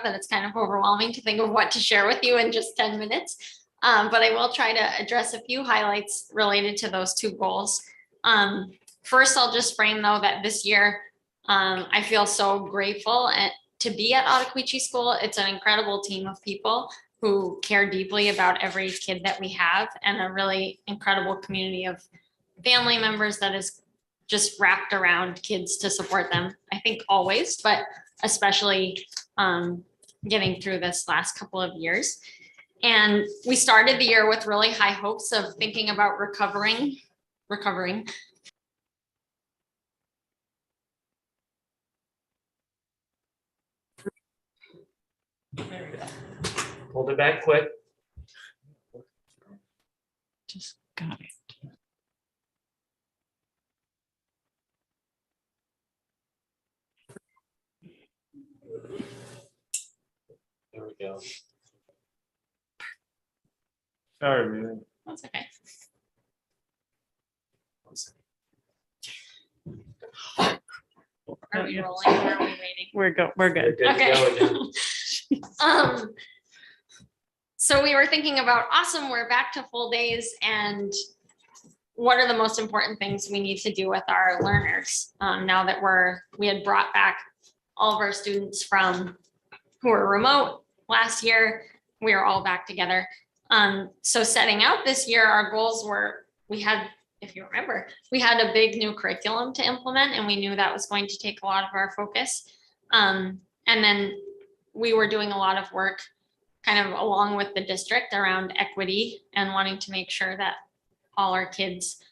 that it's kind of overwhelming to think of what to share with you in just 10 minutes. But I will try to address a few highlights related to those two goals. First, I'll just frame though that this year, I feel so grateful to be at Ottauquechee School. It's an incredible team of people who care deeply about every kid that we have, and a really incredible community of family members that is just wrapped around kids to support them, I think always, but especially getting through this last couple of years. And we started the year with really high hopes of thinking about recovering. There we go. Hold it back quick. Just got it. There we go. Sorry, man. That's okay. Are we rolling or are we waiting? We're good. Okay. So we were thinking about, awesome, we're back to full days, and what are the most important things we need to do with our learners now that we had brought back all of our students from who were remote last year. We were all back together. So setting out this year, our goals were, if you remember, we had a big new curriculum to implement, and we knew that was going to take a lot of our focus. And then we were doing a lot of work kind of along with the district around equity and wanting to make sure that all our kids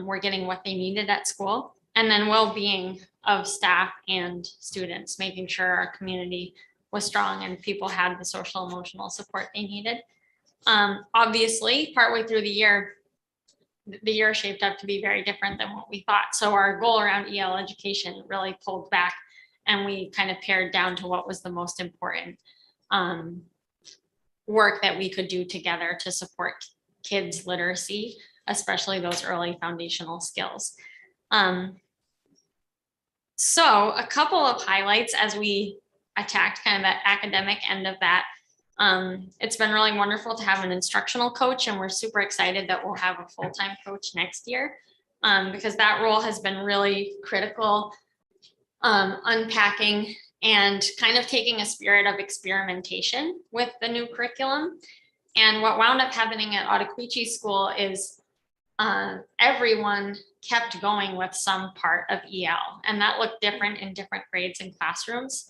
were getting what they needed at school. And then well-being of staff and students, making sure our community was strong and people had the social emotional support they needed. Obviously, partway through the year shaped up to be very different than what we thought. So our goal around EL education really pulled back, and we kind of pared down to what was the most important work that we could do together to support kids' literacy, especially those early foundational skills. So a couple of highlights as we attacked kind of that academic end of that. It's been really wonderful to have an instructional coach, and we're super excited that we'll have a full-time coach next year, because that role has been really critical, unpacking and kind of taking a spirit of experimentation with the new curriculum. And what wound up happening at Ottauquechee School is everyone kept going with some part of EL, and that looked different in different grades and classrooms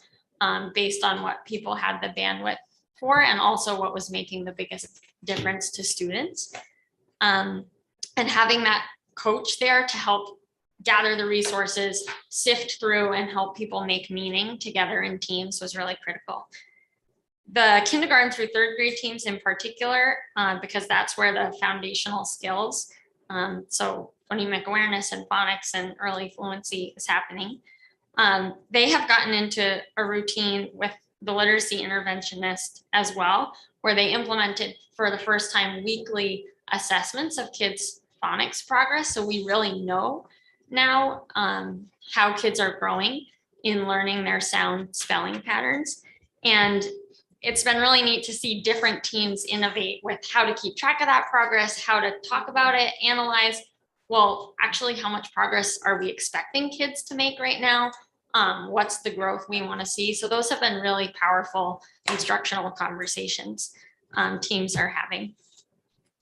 based on what people had the bandwidth for, and also what was making the biggest difference to students. And having that coach there to help gather the resources, sift through, and help people make meaning together in teams was really critical. The kindergarten through third grade teams in particular, because that's where the foundational skills, so phonemic awareness and phonics and early fluency is happening. They have gotten into a routine with the literacy interventionist as well, where they implemented for the first time weekly assessments of kids' phonics progress. So we really know now how kids are growing in learning their sound spelling patterns. And it's been really neat to see different teams innovate with how to keep track of that progress, how to talk about it, analyze, well, actually, how much progress are we expecting kids to make right now? What's the growth we want to see? So those have been really powerful instructional conversations teams are having.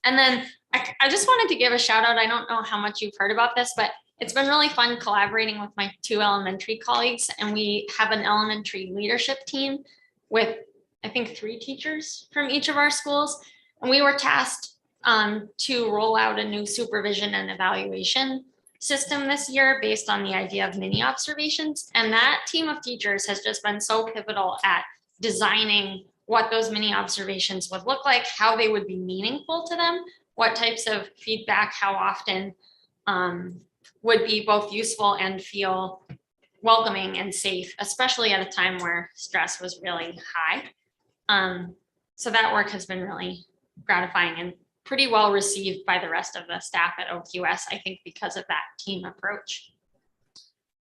And then I just wanted to give a shout out. I don't know how much you've heard about this, but it's been really fun collaborating with my two elementary colleagues. And we have an elementary leadership team with, I think, 3 teachers from each of our schools. And we were tasked to roll out a new supervision and evaluation system this year based on the idea of mini observations. And that team of teachers has just been so pivotal at designing what those mini observations would look like, how they would be meaningful to them, what types of feedback, how often would be both useful and feel welcoming and safe, especially at a time where stress was really high. So that work has been really gratifying and pretty well received by the rest of the staff at OQS, I think, because of that team approach.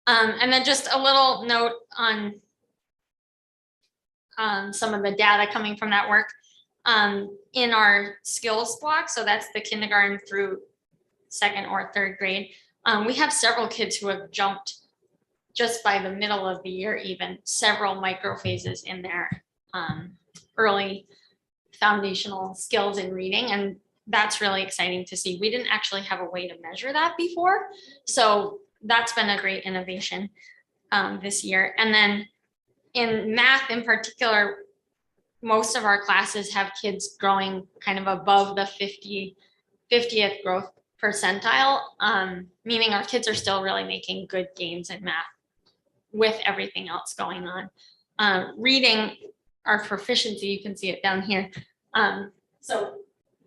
And then just a little note on some of the data coming from that work in our skills block. So that's the kindergarten through second or third grade. We have several kids who have jumped just by the middle of the year, even several micro phases in their early foundational skills in reading. And that's really exciting to see. We didn't actually have a way to measure that before. So that's been a great innovation this year. And then in math in particular, most of our classes have kids growing kind of above the 50th growth percentile, meaning our kids are still really making good gains in math with everything else going on. Reading, our proficiency, you can see it down here. So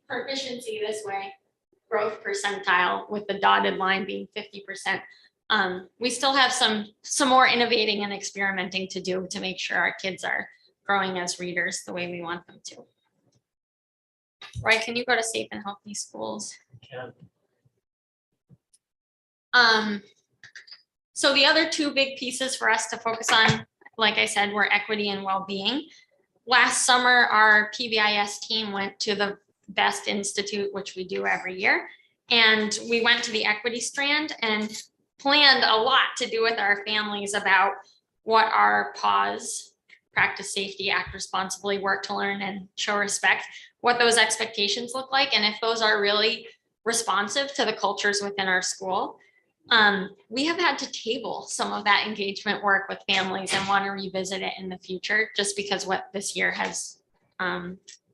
proficiency this way, growth percentile with the dotted line being 50%. We still have some more innovating and experimenting to do to make sure our kids are growing as readers the way we want them to. Roy, can you go to Safe and Healthy Schools? So the other two big pieces for us to focus on, like I said, were equity and well-being. Last summer, our PBIS team went to the BEST Institute, which we do every year. And we went to the equity strand and planned a lot to do with our families about what our pause, practice safety, act responsibly, work to learn, and show respect, what those expectations look like, and if those are really responsive to the cultures within our school. We have had to table some of that engagement work with families and want to revisit it in the future, just because what this year has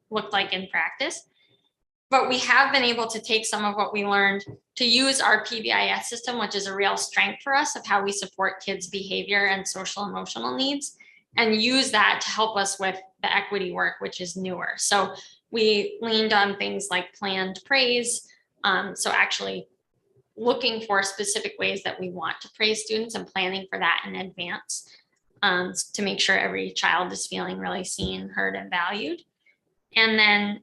looked like in practice. But we have been able to take some of what we learned to use our PBIS system, which is a real strength for us of how we support kids' behavior and social emotional needs, and use that to help us with the equity work, which is newer. So we leaned on things like planned praise. So actually looking for specific ways that we want to praise students and planning for that in advance to make sure every child is feeling really seen, heard, and valued. And then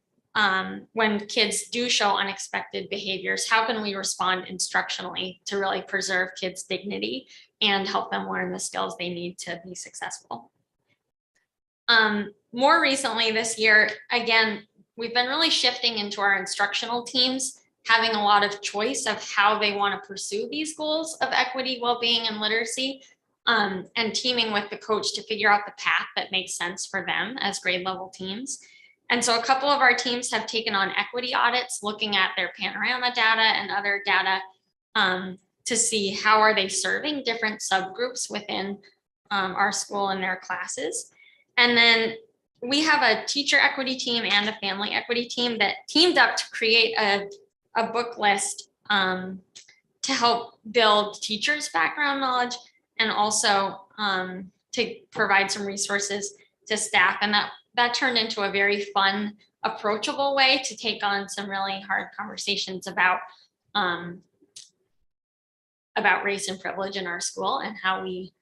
when kids do show unexpected behaviors, how can we respond instructionally to really preserve kids' dignity and help them learn the skills they need to be successful? More recently this year, again, we've been really shifting into our instructional teams, having a lot of choice of how they want to pursue these goals of equity, well-being, and literacy, and teaming with the coach to figure out the path that makes sense for them as grade level teams. And so a couple of our teams have taken on equity audits, looking at their panorama data and other data to see how are they serving different subgroups within our school and their classes. And then we have a teacher equity team and a family equity team that teamed up to create a book list to help build teachers' background knowledge and also to provide some resources to staff. And that turned into a very fun, approachable way to take on some really hard conversations about race and privilege in our school and how we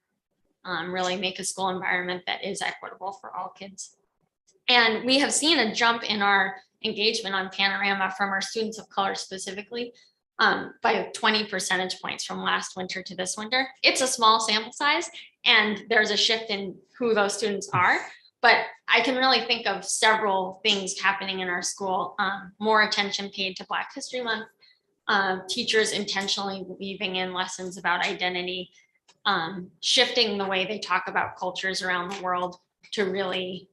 really make a school environment that is equitable for all kids. And we have seen a jump in our engagement on Panorama from our students of color specifically by 20 percentage points from last winter to this winter. It's a small sample size and there's a shift in who those students are, but I can really think of several things happening in our school. More attention paid to Black History Month, teachers intentionally weaving in lessons about identity, shifting the way they talk about cultures around the world to really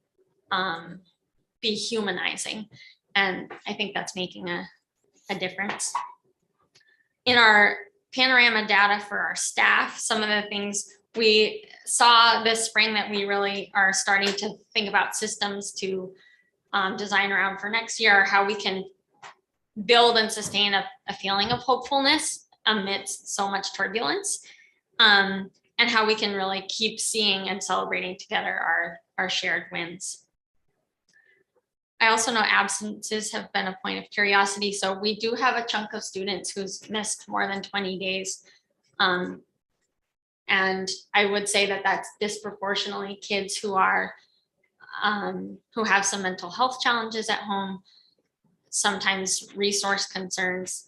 be humanizing. And I think that's making a difference. In our Panorama data for our staff, some of the things we saw this spring that we really are starting to think about systems to design around for next year, how we can build and sustain a feeling of hopefulness amidst so much turbulence, and how we can really keep seeing and celebrating together our shared wins. I also know absences have been a point of curiosity. So we do have a chunk of students who's missed more than 20 days. And I would say that that's disproportionately kids who are, who have some mental health challenges at home, sometimes resource concerns.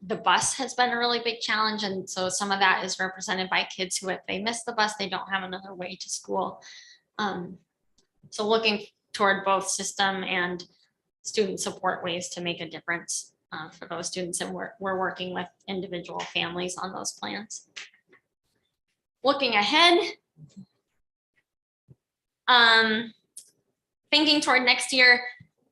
The bus has been a really big challenge. And so some of that is represented by kids who, if they miss the bus, they don't have another way to school. So looking toward both system and student support ways to make a difference for those students, and we're working with individual families on those plans. Looking ahead, thinking toward next year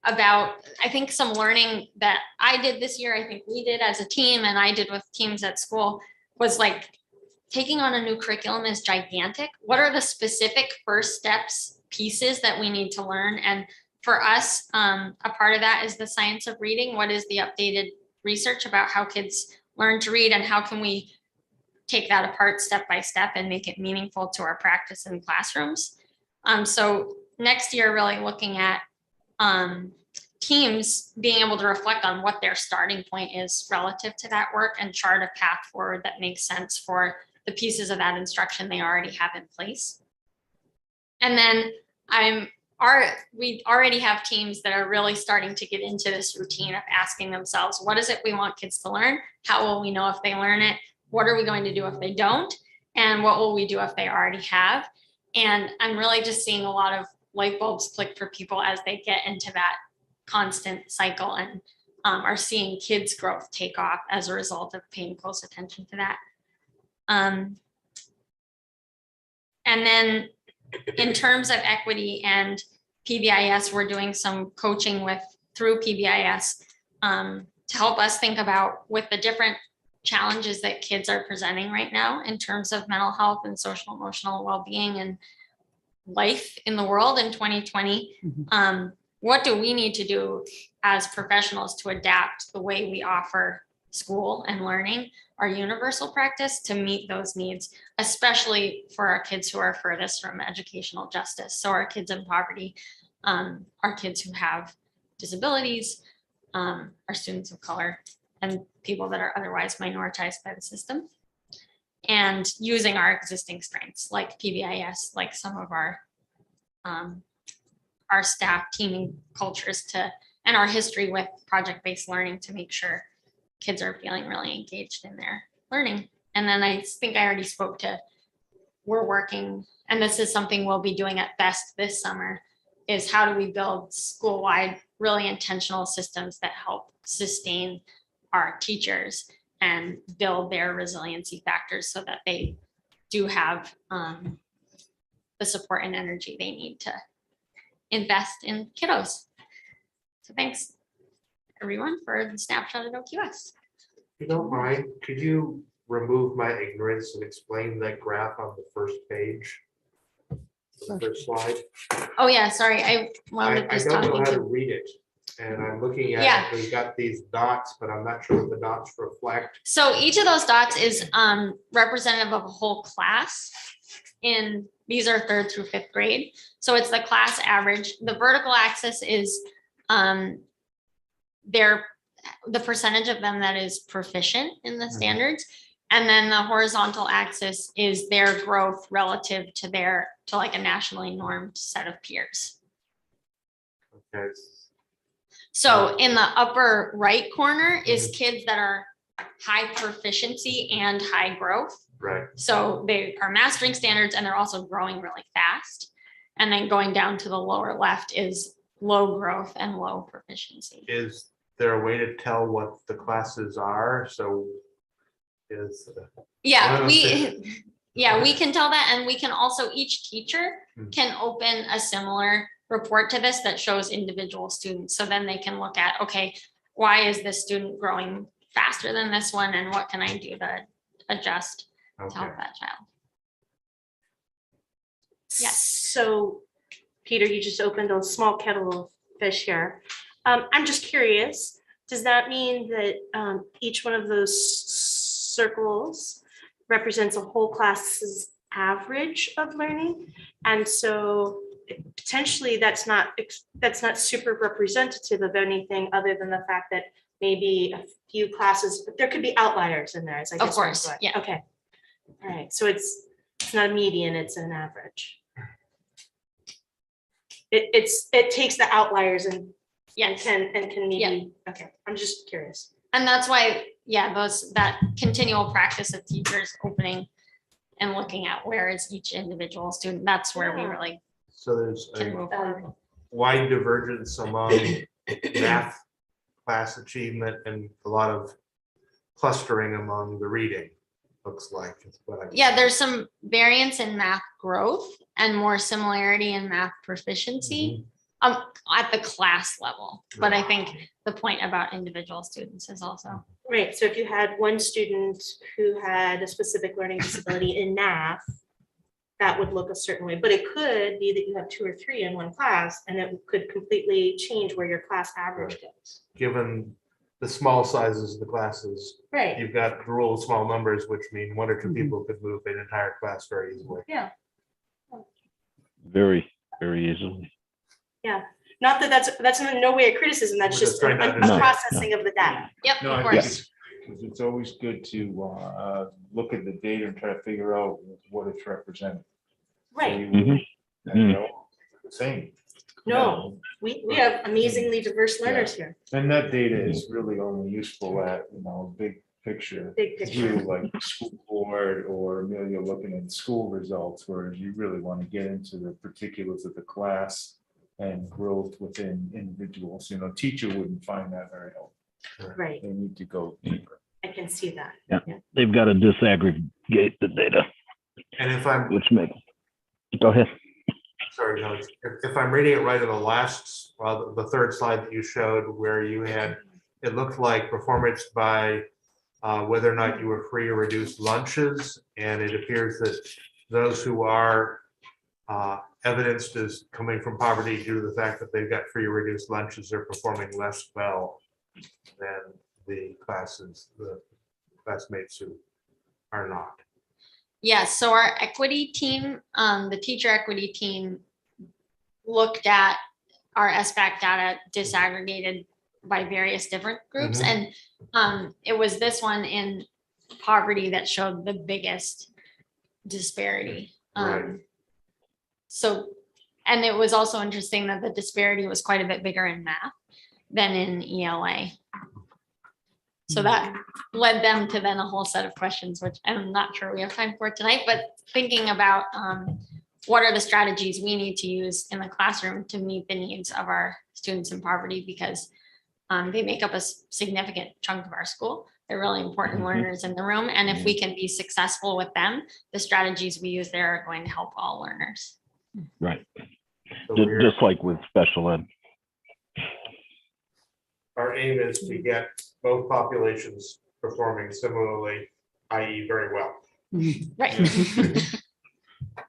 about, I think some learning that I did this year, I think we did as a team, and I did with teams at school, was like taking on a new curriculum is gigantic. What are the specific first steps, pieces that we need to learn? And for us, a part of that is the science of reading. What is the updated research about how kids learn to read, and how can we take that apart step by step and make it meaningful to our practice in classrooms? So next year, really looking at teams being able to reflect on what their starting point is relative to that work and chart a path forward that makes sense for the pieces of that instruction they already have in place. And then we already have teams that are really starting to get into this routine of asking themselves, what is it we want kids to learn? How will we know if they learn it? What are we going to do if they don't? And what will we do if they already have? And I'm really just seeing a lot of light bulbs click for people as they get into that constant cycle, and are seeing kids' growth take off as a result of paying close attention to that. And then in terms of equity and PBIS, we're doing some coaching through PBIS to help us think about, with the different challenges that kids are presenting right now in terms of mental health and social emotional well-being and life in the world in 2020. What do we need to do as professionals to adapt the way we offer school and learning, our universal practice, to meet those needs, especially for our kids who are furthest from educational justice? So our kids in poverty, our kids who have disabilities, our students of color, and people that are otherwise minoritized by the system. And using our existing strengths like PBIS, like some of our staff teaming cultures and our history with project-based learning to make sure kids are feeling really engaged in their learning. And then I think I already spoke to, we're working, and this is something we'll be doing at BEST this summer, is how do we build school-wide really intentional systems that help sustain our teachers and build their resiliency factors so that they do have the support and energy they need to invest in kiddos. So thanks everyone for the snapshot at OQS. If you don't mind, could you remove my ignorance and explain that graph on the first page? The first slide. Oh yeah, sorry, I wound up I just don't know talking how to to. read it. And I'm looking at Yeah. it, we've got these dots, but I'm not sure what the dots reflect. So each of those dots is representative of a whole class. These are 3rd through 5th grade. So it's the class average. The vertical axis is the percentage of them that is proficient in the standards. And then the horizontal axis is their growth relative to like a nationally normed set of peers. Okay. So in the upper right corner is kids that are high proficiency and high growth. Right. So they are mastering standards and they're also growing really fast. And then going down to the lower left is low growth and low proficiency. Is there a way to tell what the classes are? So yeah, we can tell that. And we can also, each teacher can open a similar report to this that shows individual students. So then they can look at, okay, why is this student growing faster than this one? And what can I do to adjust to help that child? Yes. So, Peter, you just opened a small kettle of fish here. I'm just curious, does that mean that each one of those circles represents a whole class's average of learning? And so potentially that's not super representative of anything other than the fact that maybe a few classes, but there could be outliers in there. Of course, yeah. Okay. All right. So it's not a median, it's an average. It takes the outliers and can maybe, okay. I'm just curious. And that's why, that continual practice of teachers opening and looking at where is each individual student, that's where we really So there's can a move forward. wide divergence among math class achievement and a lot of clustering among the reading, looks like. Is what I- Yeah, there's some variance in math growth and more similarity in math proficiency at the class level. But I think the point about individual students is also, Right, so if you had one student who had a specific learning disability in math, that would look a certain way, but it could be that you have 2 or 3 in one class, and it could completely change where your class average goes. Given the small sizes of the classes, Right, you've got the rule of small numbers, which mean 1 or 2 Mhm. people could move an entire class very easily. yeah, Very, very easily. not that that's in no way a criticism, that's We're just just trying to a understand. processing of the data. yep, No, of I think course. it's always good to look at the data and try to figure out what it's representing. So Right, you- Mhm. you know, the same. no, we have amazingly diverse learners here, And that data is really only useful at, big picture. big View, picture. like school board or Amelia looking at school results, whereas you really want to get into the particulars of the class and growth within individuals. Teacher wouldn't find that very helpful. Right, They need to go deeper. I can see that. They've got to disaggregate the data, And if I'm, which makes, go ahead. sorry, no, if I'm reading it right in the last, the third slide that you showed where you had, it looked like performance by whether or not you were free or reduced lunches. And it appears that those who are evidenced as coming from poverty due to the fact that they've got free or reduced lunches are performing less well than the classmates who are not. Yes, so our equity team, the teacher equity team looked at our SBAC data disaggregated by various different groups. Mhm. And it was this one in poverty that showed the biggest disparity. Right. So, and it was also interesting that the disparity was quite a bit bigger in math than in ELA. So that led them to then a whole set of questions, which I'm not sure we have time for tonight, but thinking about what are the strategies we need to use in the classroom to meet the needs of our students in poverty, because they make up a significant chunk of our school. They're really important Mhm. learners in the room. And if we can be successful with them, the strategies we use there are going to help all learners. Right. So we're- Just like with special ed. our aim is to get both populations performing similarly, i.e. very well. Right.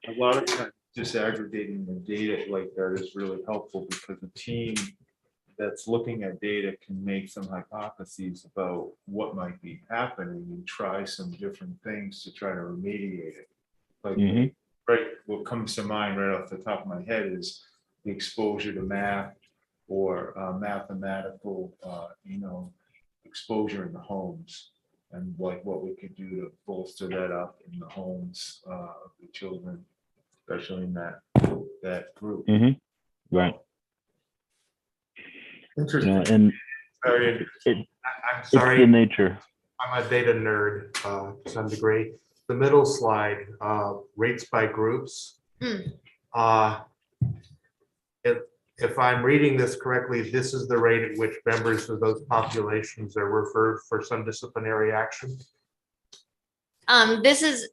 A lot of times disaggregating the data like that is really helpful because the team that's looking at data can make some hypotheses about what might be happening and try some different things to try to remediate it. Like, Mhm. right, what comes to mind right off the top of my head is the exposure to math or mathematical, exposure in the homes, and like what we could do to bolster that up in the homes of the children, especially in that group. Mhm. Right. Interesting. And Very it, interesting. I'm it's the sorry, nature. I'm a data nerd to some degree. The middle slide, rates by groups. Mm. If I'm reading this correctly, this is the rate at which members of those populations are referred for some disciplinary action. This is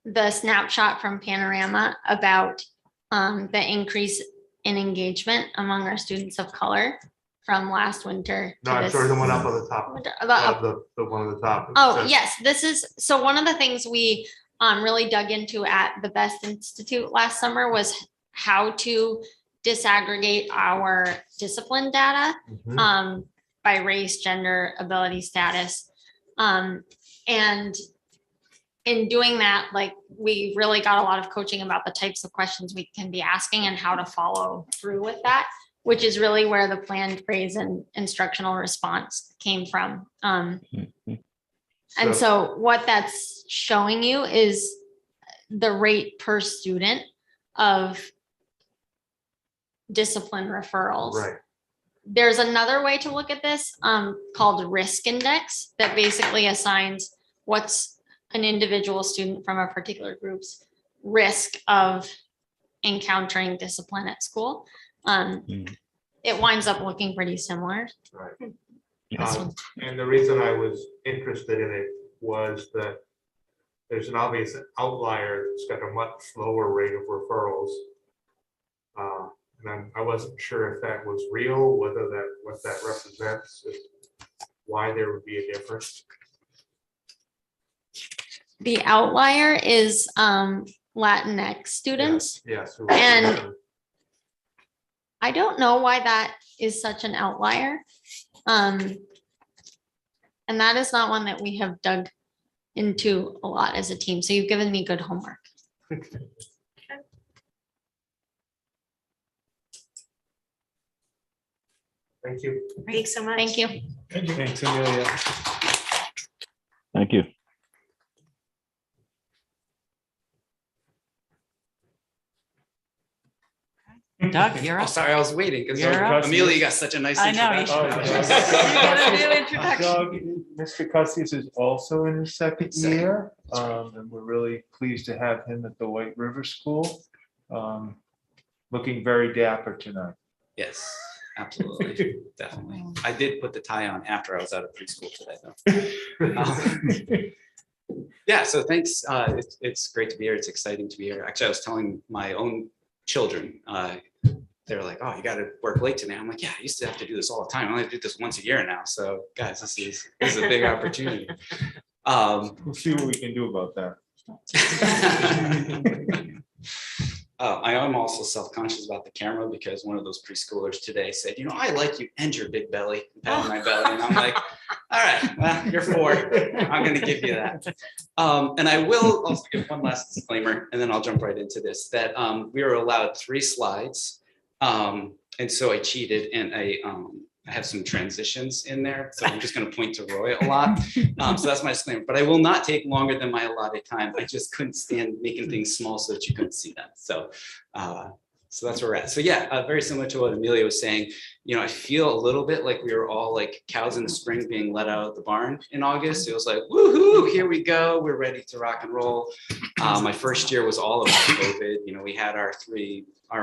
the snapshot from Panorama about the increase in engagement among our students of color from last winter. No, to I'm this sorry, the one up on the top. winter. The one on the top. It Oh, says- yes, this is, so one of the things we really dug into at the Best Institute last summer was how to disaggregate our discipline data Mhm. by race, gender, ability, status. And in doing that, like, we really got a lot of coaching about the types of questions we can be asking and how to follow through with that, which is really where the planned phrase and instructional response came from. And so what that's showing you is the rate per student of discipline referrals. Right. There's another way to look at this called risk index that basically assigns what's an individual student from a particular group's risk of encountering discipline at school. Mm. It winds up looking pretty similar. Right. This one. And the reason I was interested in it was that there's an obvious outlier that's got a much lower rate of referrals. And I wasn't sure if that was real, whether that, what that represents, why there would be a difference. The outlier is Latinx students. Yes. And I don't know why that is such an outlier. And that is not one that we have dug into a lot as a team. So you've given me good homework. Thank you. Thanks so much. Thank you. Thanks, Amelia. Thank you. Doug, you're Oh, up. sorry, I was waiting because You're up. Amelia got such a nice I know, you introduction. should. You got a new introduction. Doug, Mr. Custis is also in his second Second. year, and we're really pleased to have him at the White River School. Looking very dapper tonight. Yes, absolutely, definitely. I did put the tie on after I was out of preschool today, though. Yeah, so thanks. It's great to be here. It's exciting to be here. Actually, I was telling my own children, they're like, "Oh, you got to work late today." I'm like, "Yeah, I used to have to do this all the time. I only do this once a year now." So, guys, this is a big opportunity. We'll see what we can do about that. I am also self-conscious about the camera because one of those preschoolers today said, "You know, I like you and your big belly," and patted my belly, and I'm like, "All right, well, you're 4. I'm going to give you that." And I will also give one last disclaimer, and then I'll jump right into this. That we were allowed 3 slides, and so I cheated, and I have some transitions in there, so I'm just going to point to Roy a lot. So that's my disclaimer. But I will not take longer than my allotted time. I just couldn't stand making things small so that you couldn't see them. So, so that's where we're at. So yeah, very similar to what Amelia was saying. You know, I feel a little bit like we were all like cows in the spring being let out of the barn in August. It was like, woohoo, here we go. We're ready to rock and roll. My first year was all about COVID. You know, we had our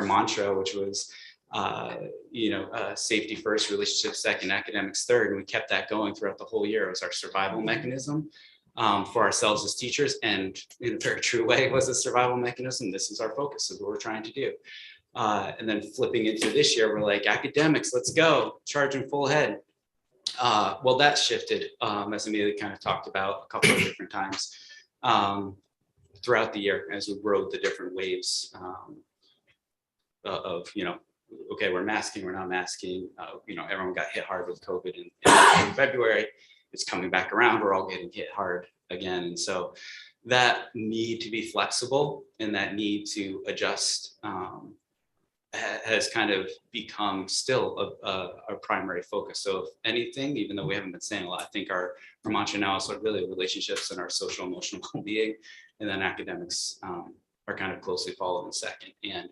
mantra, which was, safety first, relationship second, academics third, and we kept that going throughout the whole year. It was our survival mechanism for ourselves as teachers, and in a very true way, it was a survival mechanism. This is our focus, is what we're trying to do. And then flipping into this year, we're like, academics, let's go, charging full head. Well, that shifted, as Amelia kind of talked about a couple of different times throughout the year as we rode the different waves of, okay, we're masking, we're not masking. Everyone got hit hard with COVID in February. It's coming back around. We're all getting hit hard again. And so that need to be flexible and that need to adjust has kind of become still a primary focus. So if anything, even though we haven't been saying a lot, I think our mantra now is really relationships and our social emotional well-being, and then academics are kind of closely following second. And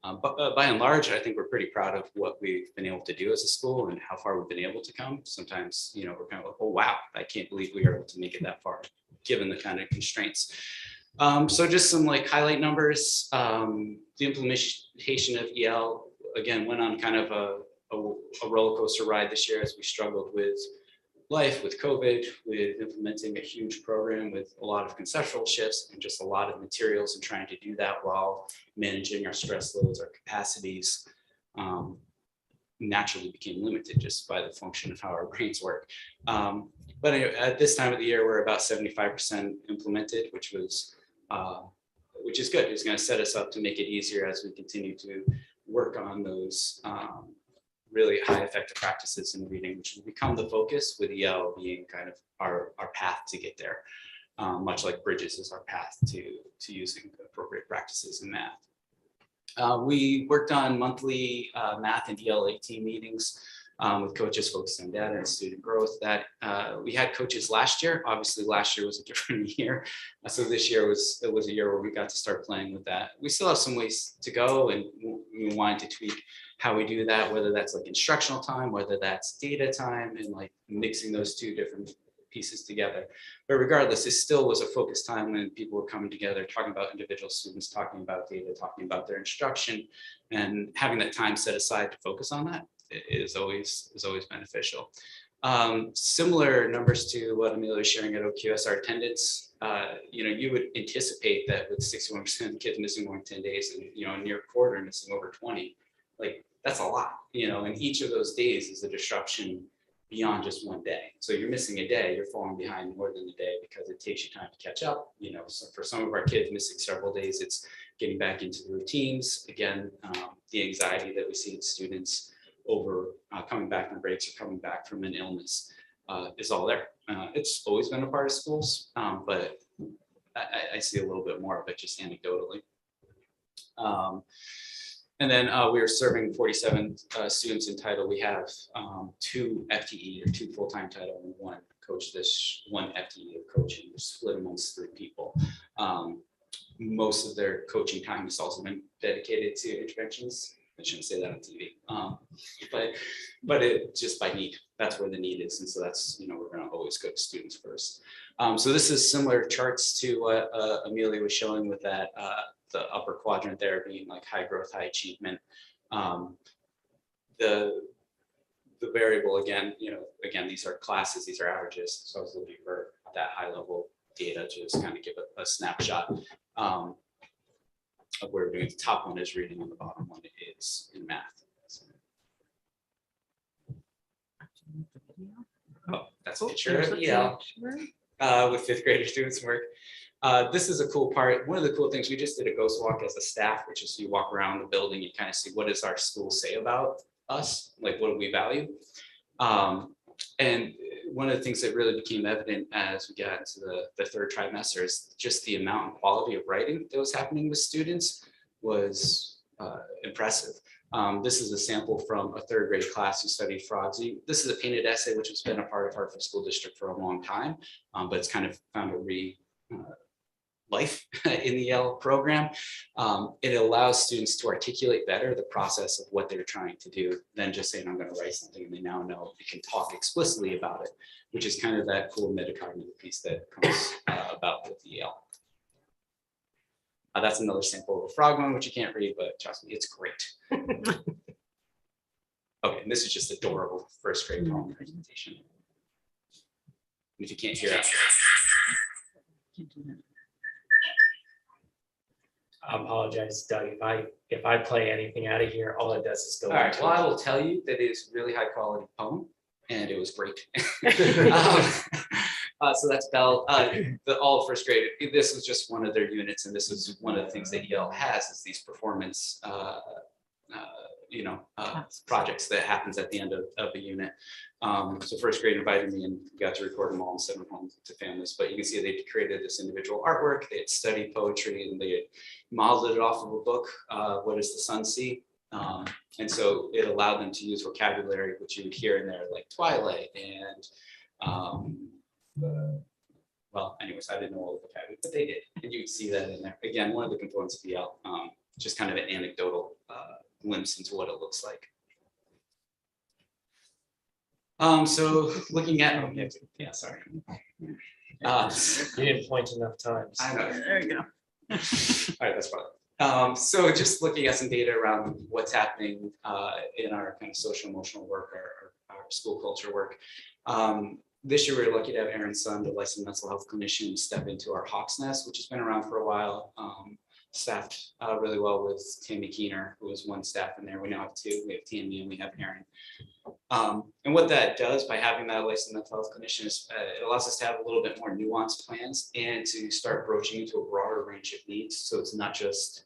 but by and large, I think we're pretty proud of what we've been able to do as a school and how far we've been able to come. Sometimes, we're kind of like, oh, wow, I can't believe we were able to make it that far, given the kind of constraints. So just some like highlight numbers. The implementation of EL, again, went on kind of a roller coaster ride this year as we struggled with life, with COVID, with implementing a huge program with a lot of conceptual shifts and just a lot of materials, and trying to do that while managing our stress loads, our capacities, naturally became limited just by the function of how our brains work. But anyway, at this time of the year, we're about 75% implemented, which is good. It's going to set us up to make it easier as we continue to work on those really high effective practices in reading, which will become the focus, with EL being kind of our path to get there, much like Bridges is our path to using appropriate practices in math. We worked on monthly math and ELAT meetings with coaches focused on data and student growth. That we had coaches last year. Obviously, last year was a different year, so this year was a year where we got to start playing with that. We still have some ways to go, and we wanted to tweak how we do that, whether that's like instructional time, whether that's data time, and like mixing those two different pieces together. But regardless, it still was a focused time when people were coming together, talking about individual students, talking about data, talking about their instruction, and having that time set aside to focus on that is always beneficial. Similar numbers to what Amelia was sharing at OQS, our attendance, you would anticipate that with 61% of kids missing more than 10 days and, a near quarter missing over 20, like that's a lot, and each of those days is a disruption beyond just one day. So you're missing a day, you're falling behind more than a day because it takes you time to catch up. So for some of our kids missing several days, it's getting back into the routines. Again, the anxiety that we see in students over coming back from breaks or coming back from an illness is all there. It's always been a part of schools, but I see a little bit more of it just anecdotally. And then we are serving 47 students in title. We have 2 FTE or 2 full-time title and 1 coach, this 1 FTE of coaching, split amongst 3 people. Most of their coaching time has also been dedicated to interventions. I shouldn't say that on TV, but it just by need. That's where the need is, and so that's we're going to always go to students first. So this is similar charts to what Amelia was showing with that the upper quadrant there being like high growth, high achievement. The variable again, again these are classes, these are averages. So I was looking for that high level data to just kind of give a snapshot. Of where we're doing. The top one is reading, on the bottom one is in math. So. Oh, that's a picture of EL with 5th graders doing some work. This is a cool part. One of the cool things, we just did a ghost walk as a staff, which is you walk around the building, you kind of see what does our school say about us, like what do we value. And one of the things that really became evident as we got into the 3rd trimester is just the amount and quality of writing that was happening with students was impressive. This is a sample from a 3rd grade class who studied Frogsy. This is a painted essay, which has been a part of Hartford School District for a long time, but it's kind of found a life in the Yale program. It allows students to articulate better the process of what they're trying to do than just saying, I'm going to write something, and they now know they can talk explicitly about it, which is kind of that cool metacognitive piece that comes about with the Yale. That's another sample of a frog one, which you can't read, but trust me, it's great. Okay, and this is just adorable 1st grade poem presentation. And if you can't hear it, I apologize, Doug, if I play anything out of here, all it does is go. all right, well, I will tell you that it is really high quality poem, and it was great. So that's Bell, all of 1st grade. This was just one of their units, and this is one of the things that Yale has is these performance, projects that happens at the end of a unit. So 1st grade invited me and got to record them all and send them home to families. But you can see they created this individual artwork. They had studied poetry and they had modeled it off of a book. What does the sun see? And so it allowed them to use vocabulary, which you would hear in there, like twilight and well, anyways, I didn't know all the vocabulary, but they did, and you would see that in there. Again, one of the components of EL, just kind of an anecdotal glimpse into what it looks like. So looking at, yeah, sorry. You didn't point enough times. I know. There you go. All right, that's fine. So just looking at some data around what's happening in our kind of social emotional work, our school culture work. This year, we were lucky to have Aaron Sun, the licensed mental health clinician, step into our Hawk's Nest, which has been around for a while. Staffed really well with Tammy Keener, who was 1 staff in there. We now have 2. We have Tammy and we have Aaron. And what that does by having that licensed mental health clinician is it allows us to have a little bit more nuanced plans and to start broaching into a broader range of needs. So it's not just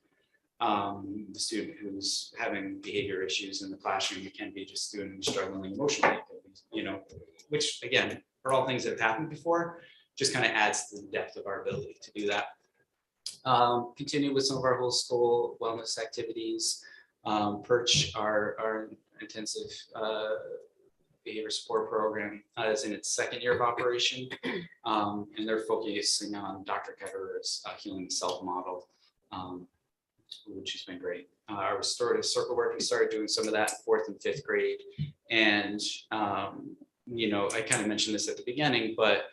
the student who's having behavior issues in the classroom. It can be just a student who's struggling emotionally, which again, are all things that have happened before, just kind of adds to the depth of our ability to do that. Continue with some of our whole school wellness activities. Perch, our intensive behavior support program, is in its 2nd year of operation, and they're focusing on Dr. Ketterer's healing self model, which has been great. Our restorative circle work, we started doing some of that in 4th and 5th grade, and I kind of mentioned this at the beginning, but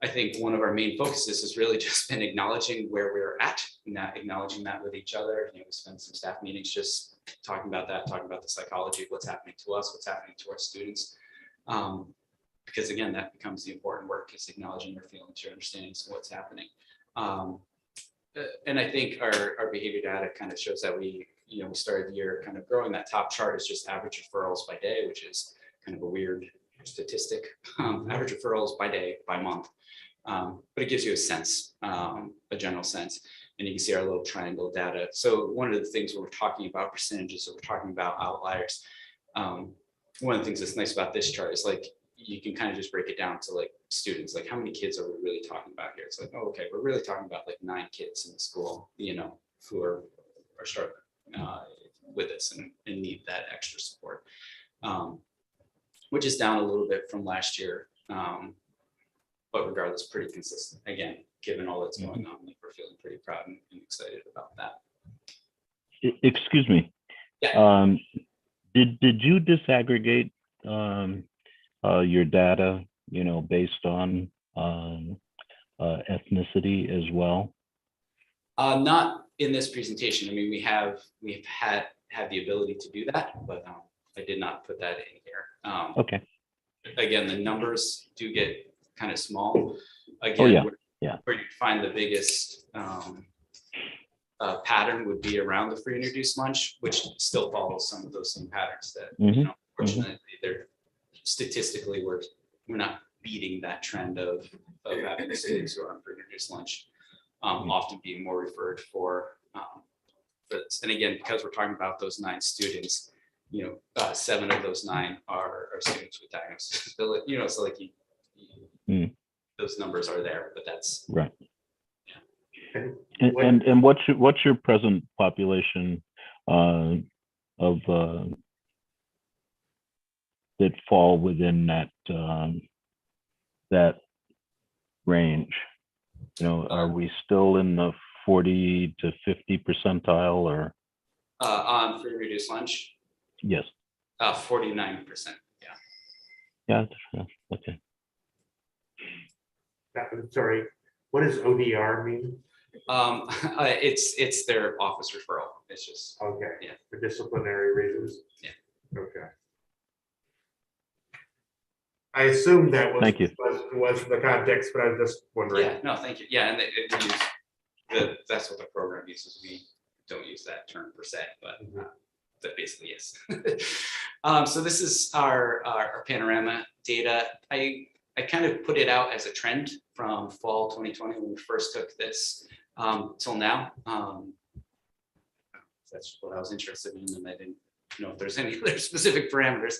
I think one of our main focuses has really just been acknowledging where we're at, not acknowledging that with each other. We spent some staff meetings just talking about that, talking about the psychology of what's happening to us, what's happening to our students. Because again, that becomes the important work, is acknowledging your feelings, your understandings of what's happening. And I think our behavior data kind of shows that we started the year kind of growing. That top chart is just average referrals by day, which is kind of a weird statistic. Average referrals by day, by month. But it gives you a sense, a general sense. And you can see our little triangle data. So one of the things when we're talking about percentages, or we're talking about outliers, one of the things that's nice about this chart is like, you can kind of just break it down to like students, like how many kids are we really talking about here? It's like, oh, okay, we're really talking about like 9 kids in the school, who are struggling with this and need that extra support, which is down a little bit from last year. But regardless, pretty consistent. Again, given all that's going on, like, we're feeling pretty proud and excited about that. Excuse me. Yeah. Did you disaggregate your data, based on ethnicity as well? Not in this presentation. I mean, we've had the ability to do that, but I did not put that in here. Okay. Again, the numbers do get kind of small. Again, Oh, yeah. Where you find the biggest pattern would be around the free and reduced lunch, which still follows some of those same patterns that, fortunately, they're statistically we're not beating that trend of having students who are on free and reduced lunch often being more referred for this. And again, because we're talking about those 9 students, 7 of those 9 are students with diagnosis. So like those numbers are there, but that's right. And And what's your present population of that fall within that range? Are we still in the 40 to 50 percentile, or on free and reduced lunch? yes? 49%. Yeah. Okay. Sorry, what does ODR mean? It's their office referral. It's just Okay. Yeah. For disciplinary reasons? Yeah. Okay. I assumed that was, Thank you. was the context, but I was just wondering. Yeah, no, thank you. Yeah, and that's what the program uses. We don't use that term per se, but that basically is. So this is our panorama data. I kind of put it out as a trend from fall 2020 when we first took this till now. That's what I was interested in, and I didn't know if there's any other specific parameters.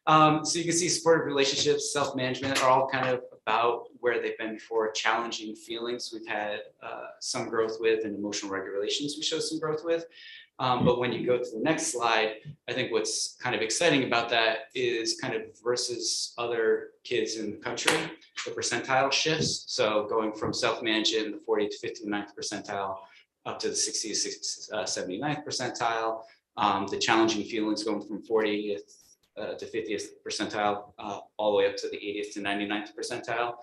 So you can see supportive relationships, self-management are all kind of about where they've been before. Challenging feelings we've had some growth with, and emotional regulations we show some growth with. But when you go to the next slide, I think what's kind of exciting about that is kind of versus other kids in the country, the percentile shifts. So going from self-management in the 40 to 59th percentile up to the 60 to 79th percentile. The challenging feelings going from 40th to 50th percentile, all the way up to the 80th to 99th percentile.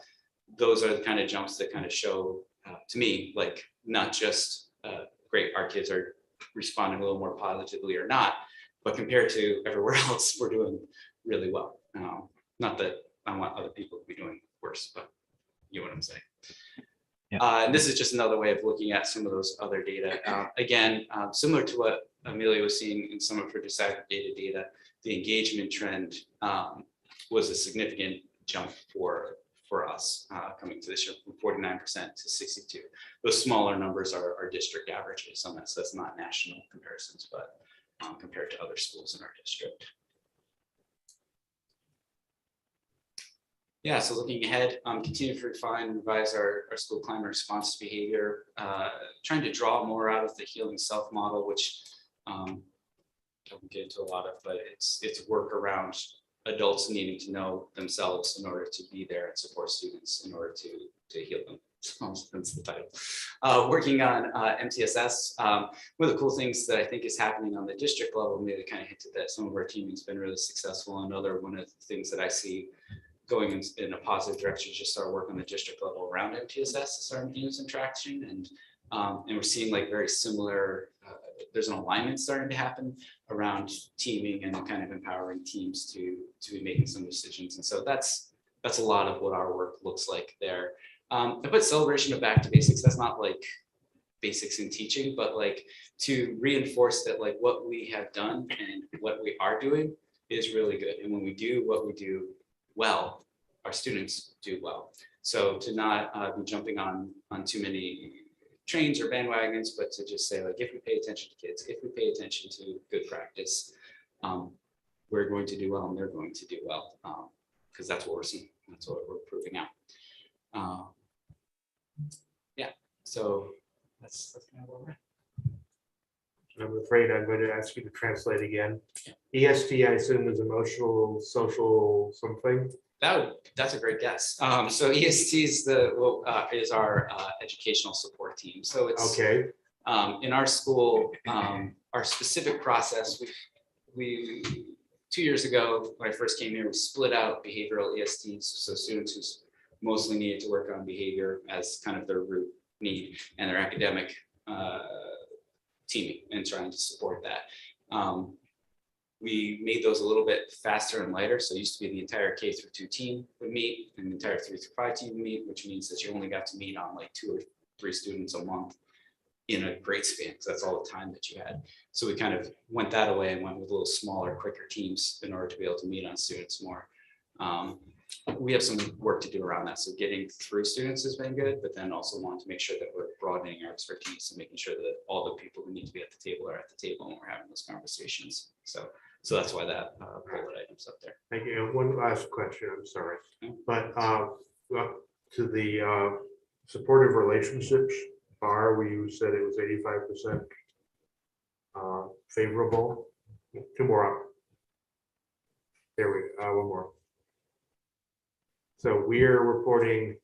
Those are the kind of jumps that kind of show to me, like, not just great, our kids are responding a little more positively or not, but compared to everywhere else, we're doing really well. Not that I want other people to be doing worse, but you know what I'm saying. Yeah. And this is just another way of looking at some of those other data. Again, similar to what Amelia was seeing in some of her disaggregated data, the engagement trend was a significant jump for us coming to this year from 49% to 62%. Those smaller numbers are district averages on that, so that's not national comparisons, but compared to other schools in our district. Yeah, so looking ahead, continue to refine and revise our school climate response behavior, trying to draw more out of the healing self model, which I won't get into a lot of, but it's work around adults needing to know themselves in order to be there and support students in order to heal them. That's the title. Working on MTSS. One of the cool things that I think is happening on the district level, maybe kind of hinted that some of our teaming has been really successful. Another one of the things that I see going in a positive direction, just start working on the district level around MTSS to start getting some traction. And we're seeing like very similar, there's an alignment starting to happen around teaming and kind of empowering teams to be making some decisions. And so that's a lot of what our work looks like there. I put celebration of back to basics. That's not like basics in teaching, but like to reinforce that like what we have done and what we are doing is really good. And when we do what we do well, our students do well. So to not be jumping on too many trains or bandwagons, but to just say like, if we pay attention to kids, if we pay attention to good practice, we're going to do well and they're going to do well, because that's what we're seeing. That's what we're proving out. Yeah, so that's kind of where we're at. I'm afraid I'm going to ask you to translate again. EST, I assume, is emotional, social, something. That's a great guess. So EST is is our educational support team. So it's Okay. In our school, our specific process. We 2 years ago when I first came here, we split out behavioral ESTs, so students who mostly needed to work on behavior as kind of their root need, and their academic teaming and trying to support that. We made those a little bit faster and lighter. So it used to be the entire K through 2 team would meet and the entire 3 through 5 team would meet, which means that you only got to meet on like 2 or 3 students a month in a grade span, because that's all the time that you had. So we kind of went that away and went with a little smaller, quicker teams in order to be able to meet on students more. We have some work to do around that. So getting through students has been good, but then also wanting to make sure that we're broadening our expertise and making sure that all the people who need to be at the table are at the table when we're having those conversations. So that's why that bullet item's up there. Thank you. And one last question, I'm sorry. Yeah. But well, to the supportive relationships bar, where you said it was 85% favorable. 2 more up. There we go. 1 more. So we're reporting,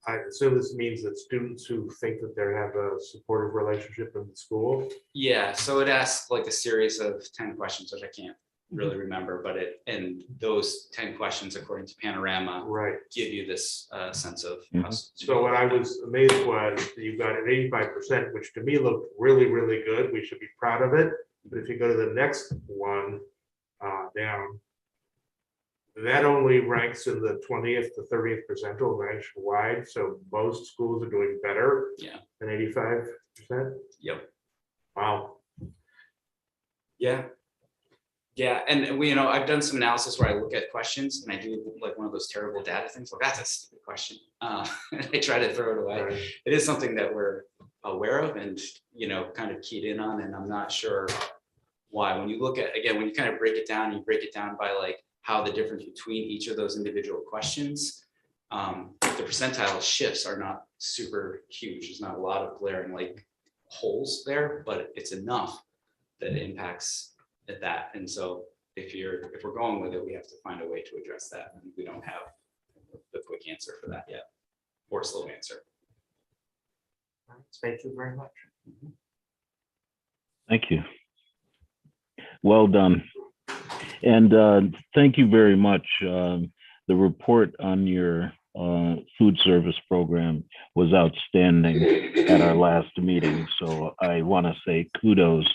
I assume this means that students who think that they have a supportive relationship in the school. Yeah, so it asks like a series of 10 questions, which I can't really remember, but and those 10 questions, according to Panorama, Right. give you this sense of. So what I was amazed was you've got an 85%, which to me looked really, really good. We should be proud of it. But if you go to the next one down, that only ranks in the 20th to 30th percentile nationwide. So most schools are doing better than 85%. Yep. Wow. Yeah. Yeah, and we, I've done some analysis where I look at questions and I do like one of those terrible data things. Well, that's a stupid question. I try to throw it away. Right. It is something that we're aware of and, kind of keyed in on, and I'm not sure why. When you look at, again, when you kind of break it down, you break it down by like how the difference between each of those individual questions, the percentile shifts are not super huge. There's not a lot of glaring like holes there, but it's enough that it impacts that. And so if we're going with it, we have to find a way to address that. And we don't have the quick answer for that yet, or slow answer. Thank you very much. Thank you. Well done. And thank you very much. The report on your food service program was outstanding at our last meeting. So I want to say kudos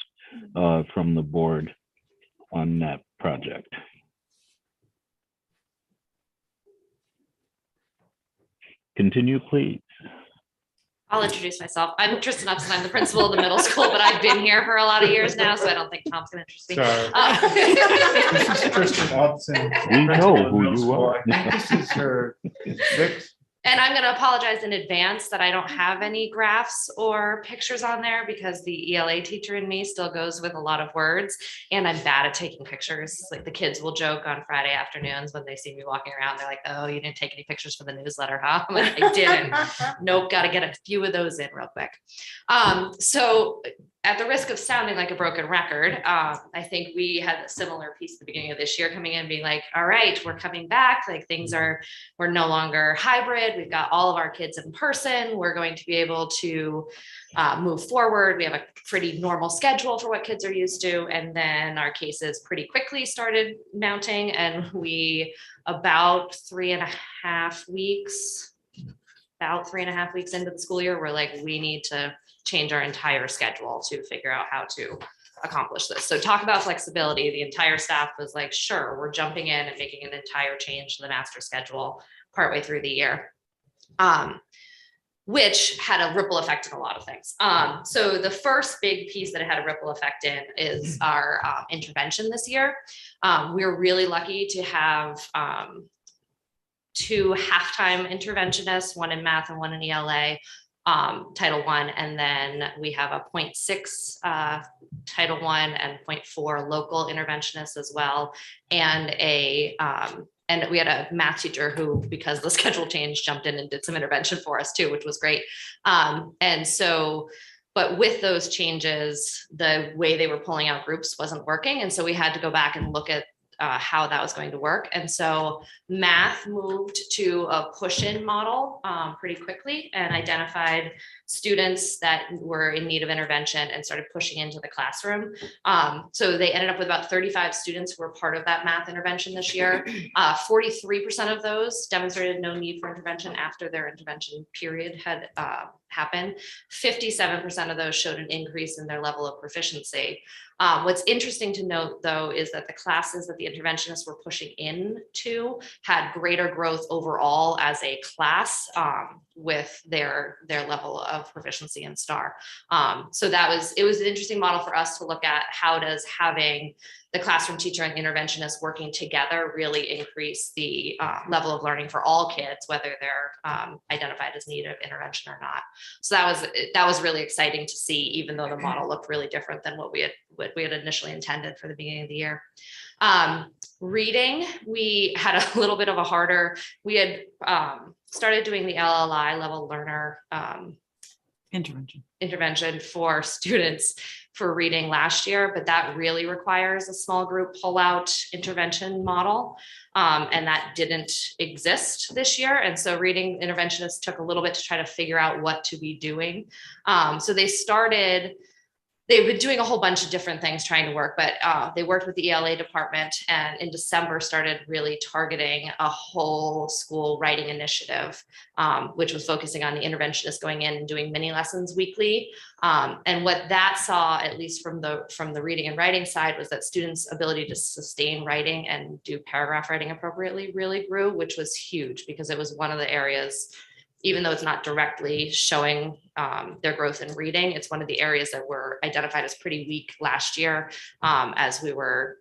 from the board on that project. Continue, please. I'll introduce myself. I'm Tristan Upson. I'm the principal of the middle school, but I've been here for a lot of years now, so I don't think Tom's gonna introduce me. Sorry. This is Tristan Upson. We know who you are. I think this is her 6th. And I'm gonna apologize in advance that I don't have any graphs or pictures on there because the ELA teacher in me still goes with a lot of words, and I'm bad at taking pictures. Like the kids will joke on Friday afternoons when they see me walking around. They're like, "Oh, you didn't take any pictures for the newsletter, huh?" I'm like, I didn't. Nope, got to get a few of those in real quick. So at the risk of sounding like a broken record, I think we had a similar piece at the beginning of this year coming in being like, all right, we're coming back. Like we're no longer hybrid. good. We've got all of our kids in person. We're going to be able to move forward. We have a pretty normal schedule for what kids are used to. And then our cases pretty quickly started mounting, and we about 3.5 weeks into the school year, we're like, we need to change our entire schedule to figure out how to accomplish this. So talk about flexibility. The entire staff was like, sure, we're jumping in and making an entire change to the master schedule partway through the year. Which had a ripple effect in a lot of things. So the first big piece that it had a ripple effect in is our intervention this year. We're really lucky to have 2 half-time interventionists, one in math and one in ELA, Title I, and then we have a 0.6 Title I and 0.4 local interventionists as well, and and we had a math teacher who, because the schedule changed, jumped in and did some intervention for us too, which was great. And so, but with those changes, the way they were pulling out groups wasn't working. And so we had to go back and look at how that was going to work. And so math moved to a push-in model pretty quickly and identified students that were in need of intervention and started pushing into the classroom. So they ended up with about 35 students who were part of that math intervention this year. 43% of those demonstrated no need for intervention after their intervention period had happened. 57% of those showed an increase in their level of proficiency. What's interesting to note, though, is that the classes that the interventionists were pushing into had greater growth overall as a class with their level of proficiency in STAR. So it was an interesting model for us to look at. How does having the classroom teacher and interventionist working together really increase the level of learning for all kids, whether they're identified as need of intervention or not. So that was really exciting to see, even though the model looked really different than what we had initially intended for the beginning of the year. Reading, we had a little bit of a harder, we had started doing the LLI, level learner intervention for students for reading last year, but that really requires a small group pull-out intervention model. And that didn't exist this year. And so reading interventionists took a little bit to try to figure out what to be doing. So they've been doing a whole bunch of different things trying to work, but they worked with the ELA department, and in December started really targeting a whole school writing initiative, which was focusing on the interventionist going in and doing mini lessons weekly. And what that saw, at least from the reading and writing side, was that students' ability to sustain writing and do paragraph writing appropriately really grew, which was huge, because it was one of the areas, even though it's not directly showing their growth in reading, it's one of the areas that were identified as pretty weak last year. As we were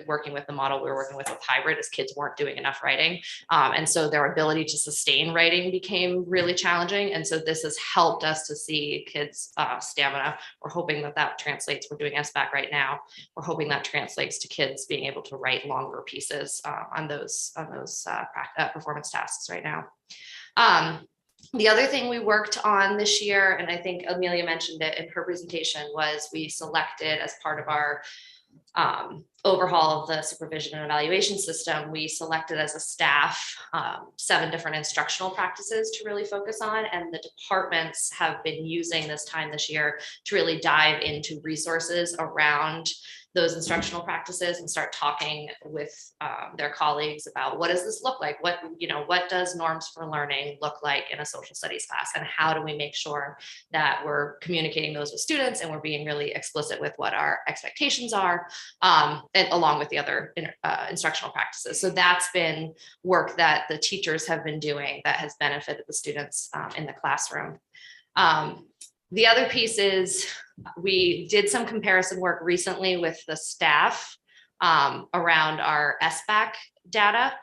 working with the model we were working with hybrid, as kids weren't doing enough writing. And so their ability to sustain writing became really challenging. And so this has helped us to see kids' stamina. We're hoping that translates. We're doing SBAC right now. We're hoping that translates to kids being able to write longer pieces on those performance tasks right now. The other thing we worked on this year, and I think Amelia mentioned it in her presentation, was we selected, as part of our overhaul of the supervision and evaluation system, we selected as a staff 7 different instructional practices to really focus on. And the departments have been using this time this year to really dive into resources around those instructional practices and start talking with their colleagues about, what does this look like? What does norms for learning look like in a social studies class? And how do we make sure that we're communicating those with students and we're being really explicit with what our expectations are, and along with the other instructional practices. So that's been work that the teachers have been doing that has benefited the students in the classroom. The other piece is, we did some comparison work recently with the staff around our SBAC data.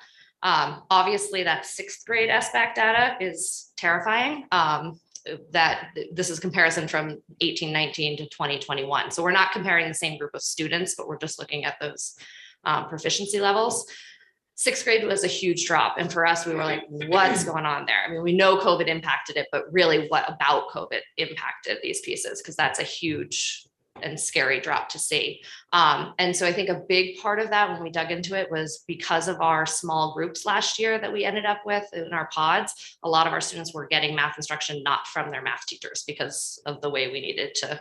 Obviously, that 6th grade SBAC data is terrifying. That this is comparison from 1819 to 2021. So we're not comparing the same group of students, but we're just looking at those proficiency levels. 6th grade was a huge drop. And for us, we were like, what's going on there? I mean, we know COVID impacted it, but really what about COVID impacted these pieces? Because that's a huge and scary drop to see. And so I think a big part of that when we dug into it was because of our small groups last year that we ended up with in our pods, a lot of our students were getting math instruction not from their math teachers because of the way we needed to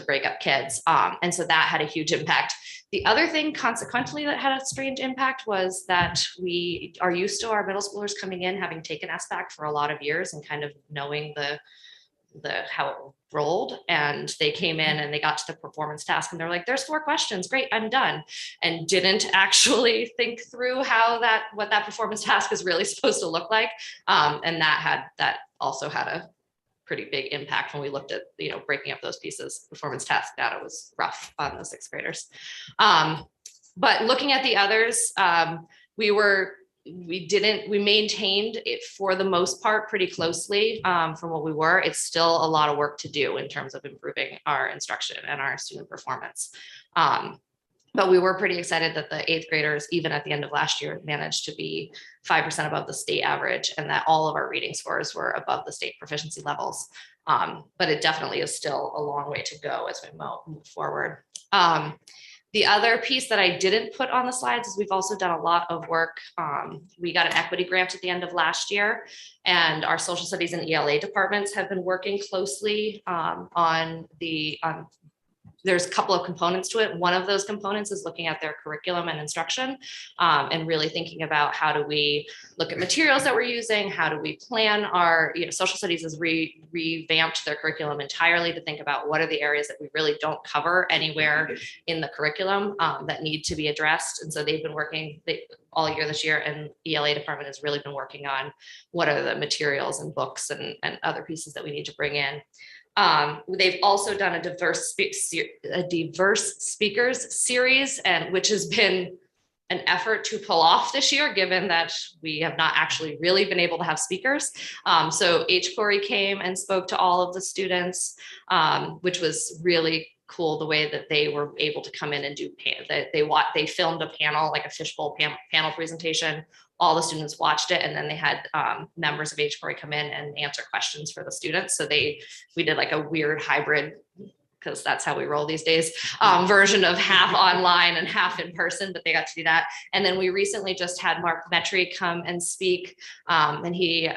break up kids. And so that had a huge impact. The other thing consequently that had a strange impact was that we are used to our middle schoolers coming in, having taken SBAC for a lot of years and kind of knowing the how it rolled. And they came in and they got to the performance task and they're like, there's 4 questions. Great, I'm done. And didn't actually think through what that performance task is really supposed to look like. And that also had a pretty big impact when we looked at, breaking up those pieces. Performance task data was rough on the 6th graders. But looking at the others, we maintained it for the most part pretty closely from what we were. It's still a lot of work to do in terms of improving our instruction and our student performance. But we were pretty excited that the 8th graders, even at the end of last year, managed to be 5% above the state average and that all of our reading scores were above the state proficiency levels. But it definitely is still a long way to go as we move forward. The other piece that I didn't put on the slides is we've also done a lot of work. We got an equity grant at the end of last year, and our social studies and ELA departments have been working closely there's a couple of components to it. One of those components is looking at their curriculum and instruction and really thinking about how do we look at materials that we're using, how do we plan our, social studies has revamped their curriculum entirely to think about what are the areas that we really don't cover anywhere in the curriculum that need to be addressed. And so they've been working all year this year, and ELA department has really been working on what are the materials and books and other pieces that we need to bring in. They've also done a diverse speakers series, and which has been an effort to pull off this year, given that we have not actually really been able to have speakers. So H. Corey came and spoke to all of the students, which was really cool the way that they were able to come in and do they filmed a panel, like a fishbowl panel presentation. All the students watched it, and then they had members of H. Corey come in and answer questions for the students. So we did like a weird hybrid, because that's how we roll these days, version of half online and half in person, but they got to do that. And then we recently just had Mark Metry come and speak, and he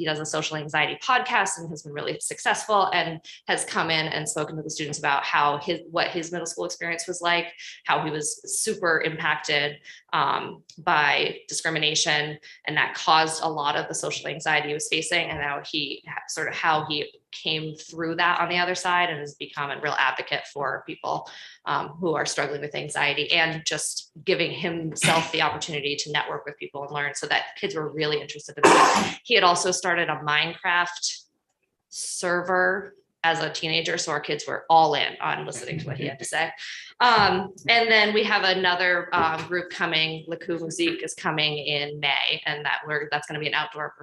does a social anxiety podcast and has been really successful, and has come in and spoken to the students about what his middle school experience was like, how he was super impacted by discrimination, and that caused a lot of the social anxiety he was facing, and how he came through that on the other side and has become a real advocate for people who are struggling with anxiety, and just giving himself the opportunity to network with people and learn, so that kids were really interested in that. He had also started a Minecraft server as a teenager, so our kids were all in on listening to what he had to say. And then we have another group coming. Laku Musique is coming in May, and that's going to be an outdoor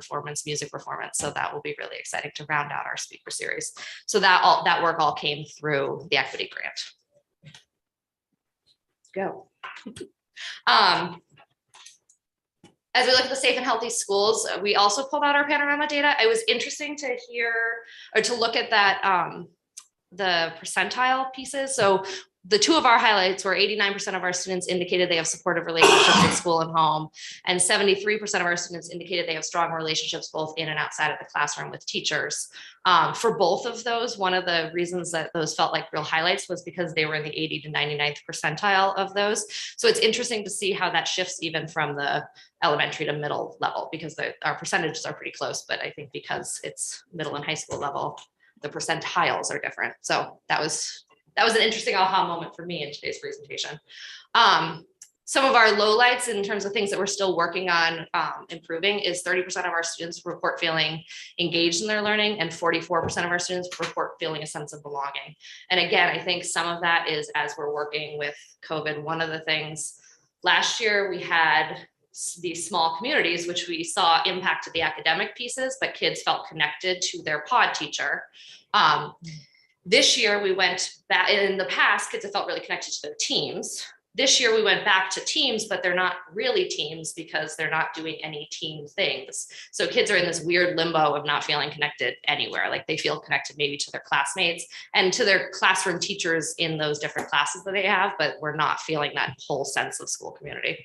music performance. So that will be really exciting to round out our speaker series. So that work all came through the equity grant. Go. As we look at the safe and healthy schools, we also pulled out our panorama data. It was interesting to look at that, the percentile pieces. So the two of our highlights were 89% of our students indicated they have supportive relationships in school and home, and 73% of our students indicated they have strong relationships both in and outside of the classroom with teachers. For both of those, one of the reasons that those felt like real highlights was because they were in the 80 to 99th percentile of those. So it's interesting to see how that shifts even from the elementary to middle level, because our percentages are pretty close, but I think because it's middle and high school level, the percentiles are different. So that was an interesting aha moment for me in today's presentation. Some of our lowlights in terms of things that we're still working on improving is 30% of our students report feeling engaged in their learning, and 44% of our students report feeling a sense of belonging. And again, I think some of that is as we're working with COVID. One of the things last year we had these small communities, which we saw impacted the academic pieces, but kids felt connected to their pod teacher. This year we went back. In the past, kids have felt really connected to their teams. This year we went back to teams, but they're not really teams because they're not doing any team things. So kids are in this weird limbo of not feeling connected anywhere. Like they feel connected maybe to their classmates and to their classroom teachers in those different classes that they have, but we're not feeling that whole sense of school community.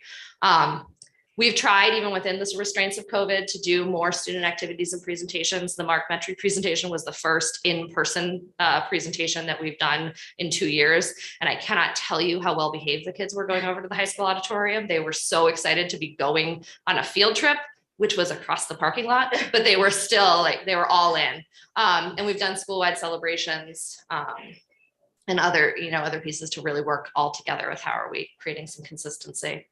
We've tried, even within the restraints of COVID, to do more student activities and presentations. The Mark Metry presentation was the first in-person presentation that we've done in 2 years. And I cannot tell you how well behaved the kids were going over to the high school auditorium. They were so excited to be going on a field trip, which was across the parking lot, but they were still like, they were all in. And we've done school-wide celebrations and other pieces to really work all together with how are we creating some consistency.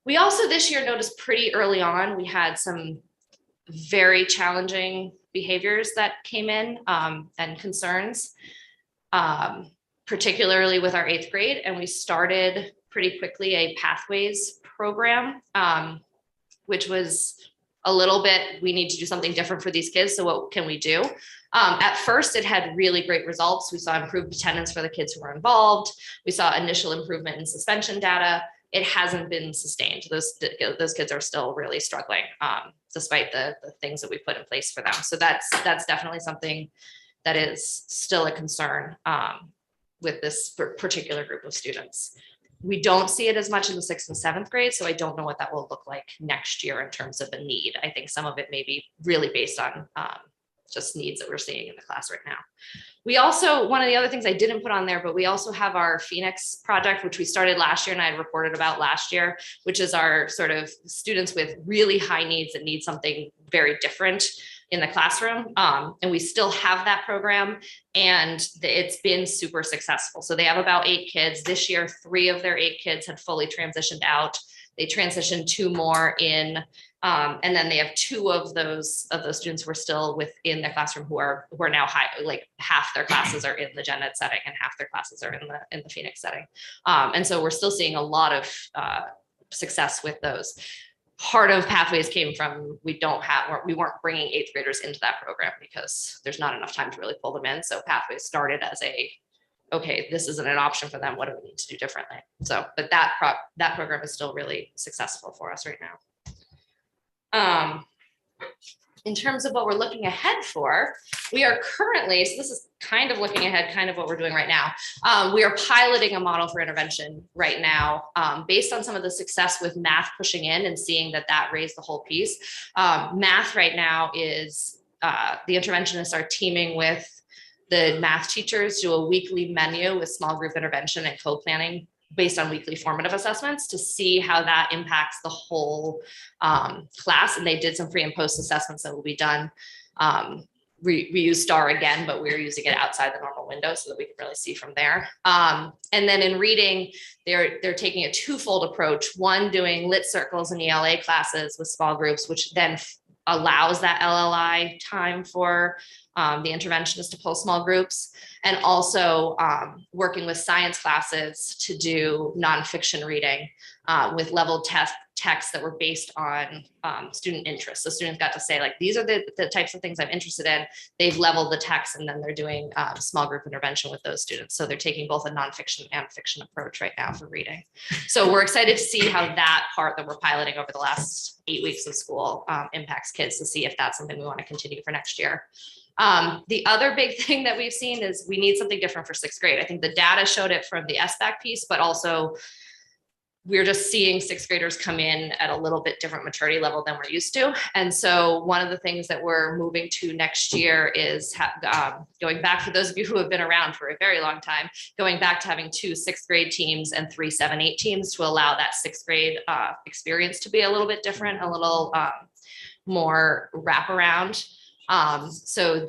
We also this year noticed pretty early on, we had some very challenging behaviors that came in and concerns, particularly with our 8th grade. And we started pretty quickly a pathways program, which was a little bit, we need to do something different for these kids. So what can we do? At first, it had really great results. We saw improved attendance for the kids who were involved. We saw initial improvement in suspension data. It hasn't been sustained. Those kids are still really struggling, despite the things that we put in place for them. So that's definitely something that is still a concern with this particular group of students. We don't see it as much in the 6th and 7th grade, so I don't know what that will look like next year in terms of a need. I think some of it may be really based on just needs that we're seeing in the class right now. We also, one of the other things I didn't put on there, but we also have our Phoenix project, which we started last year and I had reported about last year, which is our sort of students with really high needs that need something very different in the classroom. And we still have that program and it's been super successful. So they have about 8 kids. This year, 3 of their 8 kids had fully transitioned out. They transitioned 2 more in, and then they have 2 of those students who are still within their classroom who are now high, like half their classes are in the gen ed setting and half their classes are in the Phoenix setting. And so we're still seeing a lot of success with those. Part of Pathways came from we weren't bringing 8th graders into that program because there's not enough time to really pull them in. So Pathways started as okay, this isn't an option for them. What do we need to do differently? So, but that program is still really successful for us right now. In terms of what we're looking ahead for, we are currently, so this is kind of looking ahead, kind of what we're doing right now. We are piloting a model for intervention right now based on some of the success with math pushing in and seeing that raised the whole piece. Math right now is, the interventionists are teaming with the math teachers, do a weekly menu with small group intervention and co-planning based on weekly formative assessments to see how that impacts the whole class. And they did some pre and post assessments that will be done. We use STAR again, but we're using it outside the normal window so that we can really see from there. And then in reading, they're taking a 2-fold approach. One, doing lit circles and ELA classes with small groups, which then allows that LLI time for the interventionist to pull small groups, and also working with science classes to do nonfiction reading with leveled texts that were based on student interest. So students got to say, like, these are the types of things I'm interested in. They've leveled the text, and then they're doing small group intervention with those students. So they're taking both a nonfiction and fiction approach right now for reading. So we're excited to see how that part that we're piloting over the last 8 weeks of school impacts kids, to see if that's something we want to continue for next year. The other big thing that we've seen is we need something different for 6th grade. I think the data showed it from the SBAC piece, but also we're just seeing 6th graders come in at a little bit different maturity level than we're used to. And so one of the things that we're moving to next year is going back, for those of you who have been around for a very long time, going back to having 2 6th grade teams and 3 7, 8 teams to allow that 6th grade experience to be a little bit different, a little more wraparound. So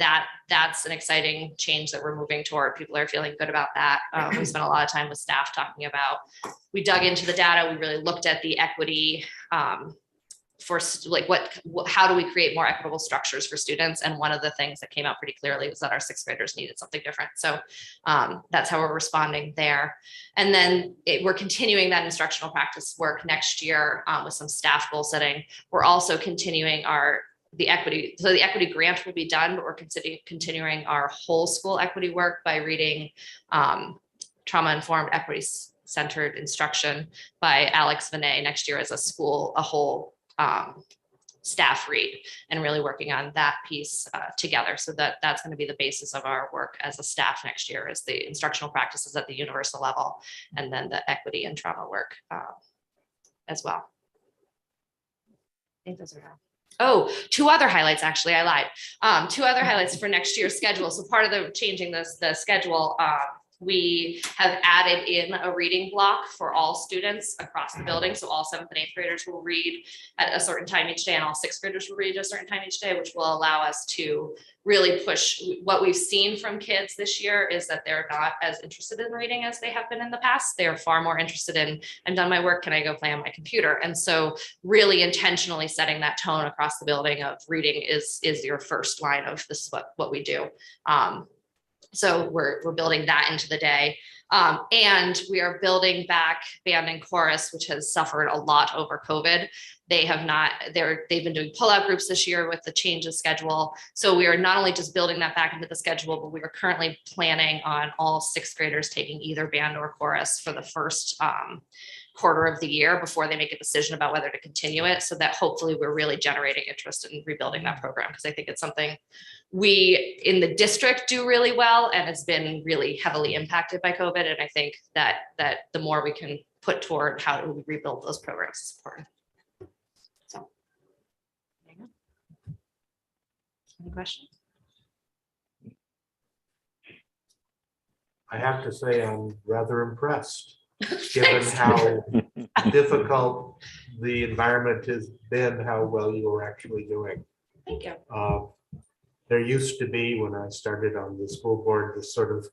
that's an exciting change that we're moving toward. People are feeling good about that. We spent a lot of time with staff talking about, we dug into the data. We really looked at the equity for like how do we create more equitable structures for students? And one of the things that came out pretty clearly was that our 6th graders needed something different. So that's how we're responding there. And then we're continuing that instructional practice work next year with some staff goal setting. We're also continuing the equity. So the equity grant will be done, but we're continuing our whole school equity work by reading trauma-informed equity student-centered instruction by Alex Vinay next year as a whole staff read, and really working on that piece together. So that's going to be the basis of our work as a staff next year, is the instructional practices at the universal level, and then the equity and trauma work as well. I think those are. Oh, two other highlights, actually, I lied. Two other highlights for next year's schedule. So part of the changing the schedule, we have added in a reading block for all students across the building. So all 7th and 8th graders will read at a certain time each day, and all 6th graders will read at a certain time each day, which will allow us to really push. What we've seen from kids this year is that they're not as interested in reading as they have been in the past. They're far more interested in, I'm done my work, can I go play on my computer? And so really intentionally setting that tone across the building of reading is your first line of this is what we do. So we're building that into the day. And we are building back band and chorus, which has suffered a lot over COVID. They've been doing pull-out groups this year with the change of schedule. So we are not only just building that back into the schedule, but we are currently planning on all 6th graders taking either band or chorus for the first quarter of the year before they make a decision about whether to continue it, so that hopefully we're really generating interest in rebuilding that program, because I think it's something we in the district do really well, and it's been really heavily impacted by COVID. And I think that the more we can put toward how do we rebuild those programs is important. So there you go. Any questions? I have to say, I'm rather impressed, given how difficult the environment has been, how well you were actually doing. Thank you. There used to be, when I started on the school board, this sort of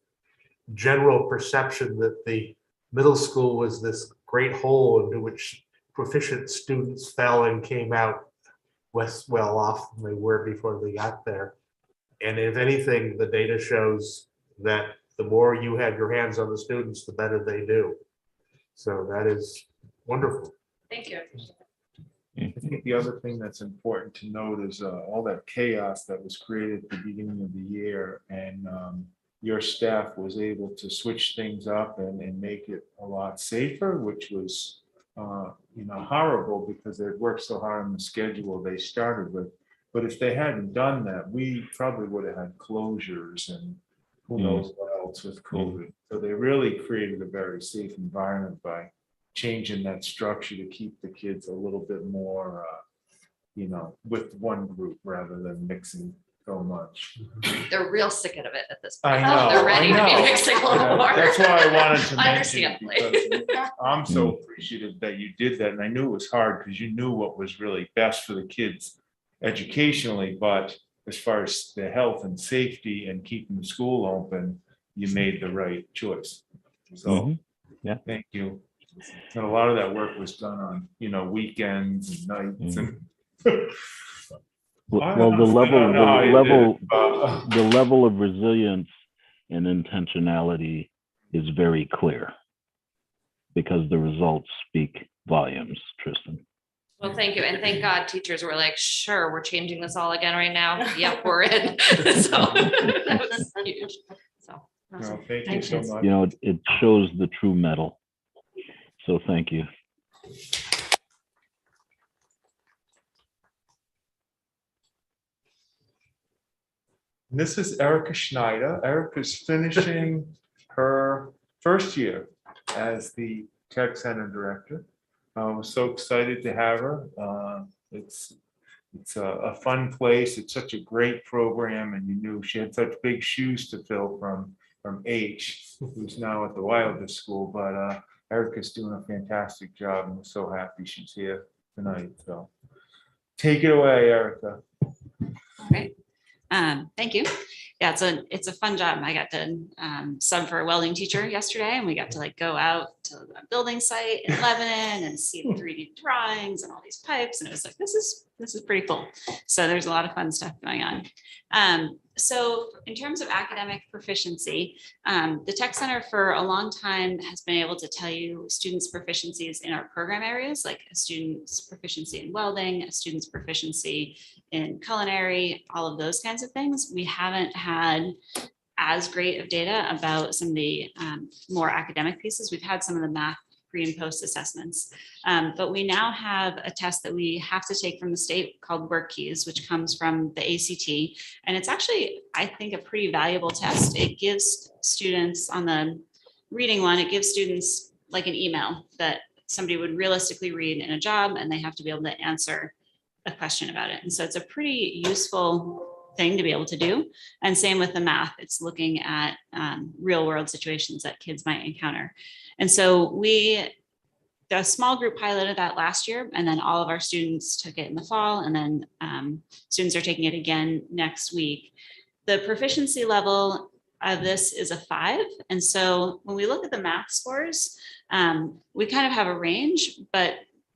general perception that the middle school was this great hole into which proficient students fell and came out well off than they were before they got there. And if anything, the data shows that the more you have your hands on the students, the better they do. So that is wonderful. Thank you. I think the other thing that's important to note is all that chaos that was created at the beginning of the year, and your staff was able to switch things up and make it a lot safer, which was horrible, because they'd worked so hard on the schedule they started with. But if they hadn't done that, we probably would have had closures and who knows what else with COVID. So they really created a very safe environment by changing that structure to keep the kids a little bit more, with one group rather than mixing so much. They're real sick of it at this point. I know. They're ready to be mixing a little more. That's why I wanted to mention it, Understandably. because I'm so appreciative that you did that. And I knew it was hard because you knew what was really best for the kids educationally, but as far as the health and safety and keeping the school open, you made the right choice. So Yeah. Thank you. And a lot of that work was done on, weekends and nights and. Well, the level of resilience and intentionality is very clear, because the results speak volumes, Tristan. Well, thank you. And thank God teachers were like, sure, we're changing this all again right now. Yep, we're in. So that was huge. So awesome. No, thank you so much. It shows the true mettle. So thank you. This is Erica Schneider. Erica's finishing her first year as the Tech Center Director. We're so excited to have her. It's a fun place. It's such a great program, and you knew she had such big shoes to fill from H, who's now at the Wildest School. But Erica's doing a fantastic job, and we're so happy she's here tonight. So take it away, Erica. All right. Thank you. Yeah, it's a fun job. I got to sub for a welding teacher yesterday, and we got to go out to the building site in Lebanon and see the 3D drawings and all these pipes. And it was like, this is pretty cool. So there's a lot of fun stuff going on. So in terms of academic proficiency, the Tech Center for a long time has been able to tell you students' proficiencies in our program areas, like a student's proficiency in welding, a student's proficiency in culinary, all of those kinds of things. We haven't had as great of data about some of the more academic pieces. We've had some of the math pre and post assessments, but we now have a test that we have to take from the state called Work Keys, which comes from the ACT. And it's actually, I think, a pretty valuable test. It gives students on the reading one, it gives students like an email that somebody would realistically read in a job, and they have to be able to answer a question about it. And so it's a pretty useful thing to be able to do. And same with the math, it's looking at real world situations that kids might encounter. And so the small group piloted that last year, and then all of our students took it in the fall, and then students are taking it again next week. The proficiency level of this is a 5. And so when we look at the math scores, we kind of have a range, but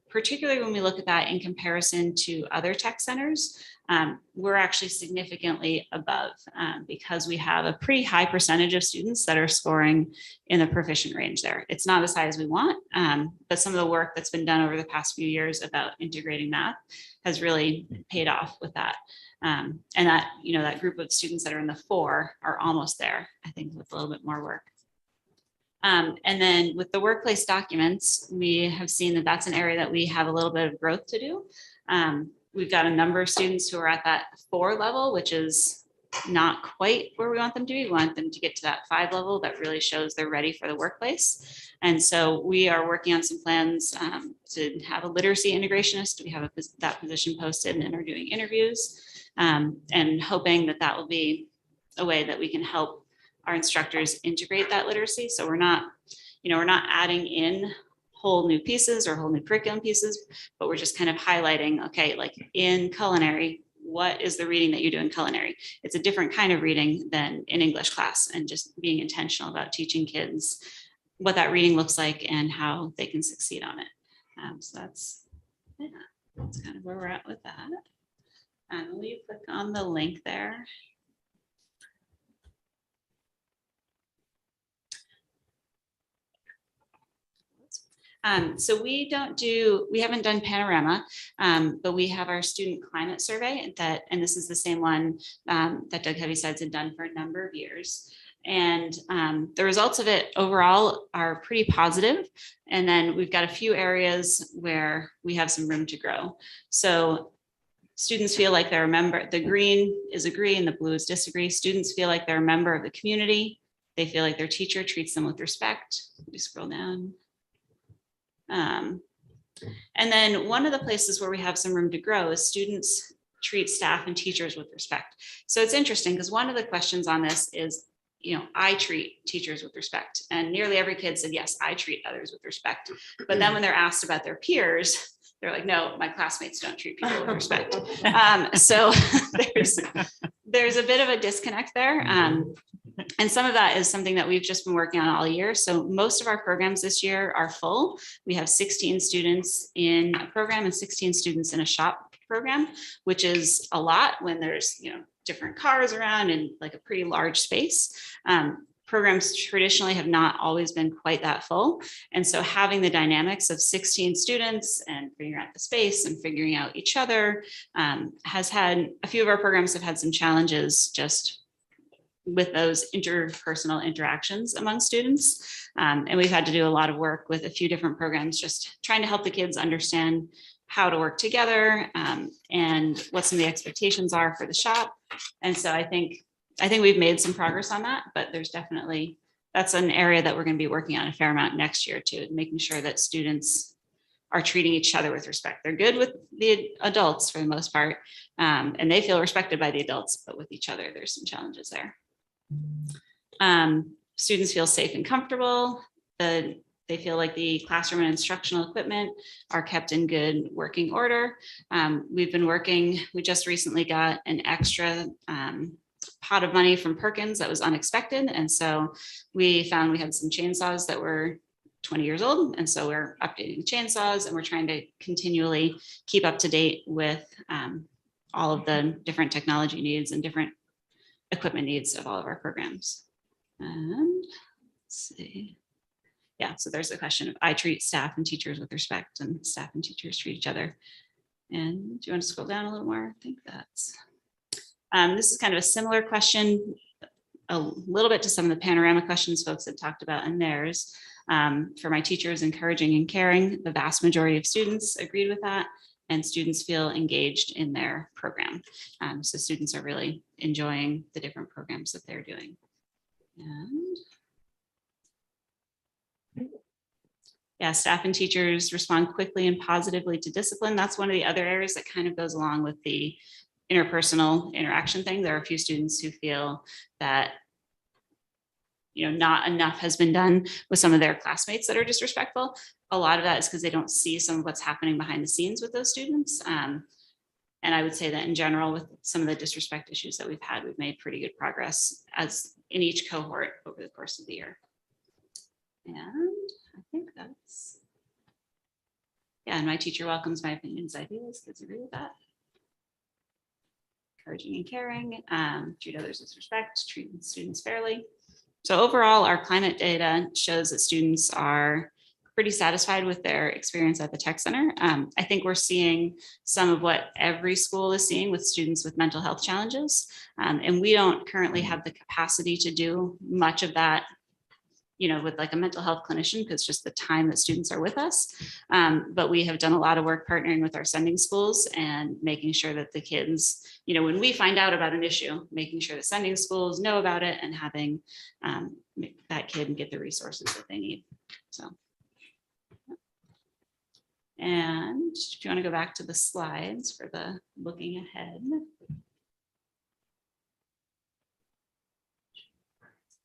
particularly when we look at that in comparison to other tech centers, we're actually significantly above because we have a pretty high percentage of students that are scoring in the proficient range there. It's not as high as we want, but some of the work that's been done over the past few years about integrating math has really paid off with that. And that, that group of students that are in the 4 are almost there, I think, with a little bit more work. And then with the workplace documents, we have seen that that's an area that we have a little bit of growth to do. We've got a number of students who are at that 4 level, which is not quite where we want them to be. We want them to get to that 5 level that really shows they're ready for the workplace. And so we are working on some plans to have a literacy integrationist. We have that position posted and are doing interviews, and hoping that that will be a way that we can help our instructors integrate that literacy. So we're not adding in whole new pieces or whole new curriculum pieces, but we're just kind of highlighting, okay, like in culinary, what is the reading that you do in culinary? It's a different kind of reading than in English class, and just being intentional about teaching kids what that reading looks like and how they can succeed on it. So that's kind of where we're at with that. Will you click on the link there? So we haven't done Panorama, but we have our student climate survey and this is the same one that Doug Heavysides had done for a number of years. And the results of it overall are pretty positive. And then we've got a few areas where we have some room to grow. So students feel like they're a member, the green is agree and the blue is disagree. Students feel like they're a member of the community. They feel like their teacher treats them with respect. We scroll down. And then one of the places where we have some room to grow is students treat staff and teachers with respect. So it's interesting because one of the questions on this is, I treat teachers with respect, and nearly every kid said, yes, I treat others with respect. But then when they're asked about their peers, they're like, no, my classmates don't treat people with respect. So there's a bit of a disconnect there. And some of that is something that we've just been working on all year. So most of our programs this year are full. We have 16 students in a program and 16 students in a shop program, which is a lot when there's, different cars around and like a pretty large space. Programs traditionally have not always been quite that full. And so having the dynamics of 16 students and figuring out the space and figuring out each other has had, a few of our programs have had some challenges just with those interpersonal interactions among students. And we've had to do a lot of work with a few different programs, just trying to help the kids understand how to work together and what some of the expectations are for the shop. And so I think we've made some progress on that, but there's definitely, that's an area that we're going to be working on a fair amount next year too, making sure that students are treating each other with respect. They're good with the adults for the most part, and they feel respected by the adults, but with each other, there's some challenges there. Students feel safe and comfortable. They feel like the classroom and instructional equipment are kept in good working order. We've been working, we just recently got an extra pot of money from Perkins that was unexpected. And so we found we had some chainsaws that were 20 years old. And so we're updating the chainsaws and we're trying to continually keep up to date with all of the different technology needs and different equipment needs of all of our programs. And let's see. Yeah, so there's the question of I treat staff and teachers with respect and staff and teachers treat each other. And do you want to scroll down a little more? I think that's, this is kind of a similar question a little bit to some of the panorama questions folks had talked about in theirs. For my teachers, encouraging and caring, the vast majority of students agreed with that, and students feel engaged in their program. So students are really enjoying the different programs that they're doing. And yeah, staff and teachers respond quickly and positively to discipline. That's one of the other areas that kind of goes along with the interpersonal interaction thing. There are a few students who feel that, you know, not enough has been done with some of their classmates that are disrespectful. A lot of that is because they don't see some of what's happening behind the scenes with those students. And I would say that in general, with some of the disrespect issues that we've had, we've made pretty good progress as in each cohort over the course of the year. And I think that's, yeah, and my teacher welcomes my opinions, ideas, kids agree with that. Encouraging and caring, treat others with respect, treat students fairly. So overall, our climate data shows that students are pretty satisfied with their experience at the tech center. I think we're seeing some of what every school is seeing with students with mental health challenges. And we don't currently have the capacity to do much of that, you know, with like a mental health clinician, because just the time that students are with us. But we have done a lot of work partnering with our sending schools and making sure that the kids, you know, when we find out about an issue, making sure the sending schools know about it and having that kid get the resources that they need. So. And if you want to go back to the slides for the looking ahead.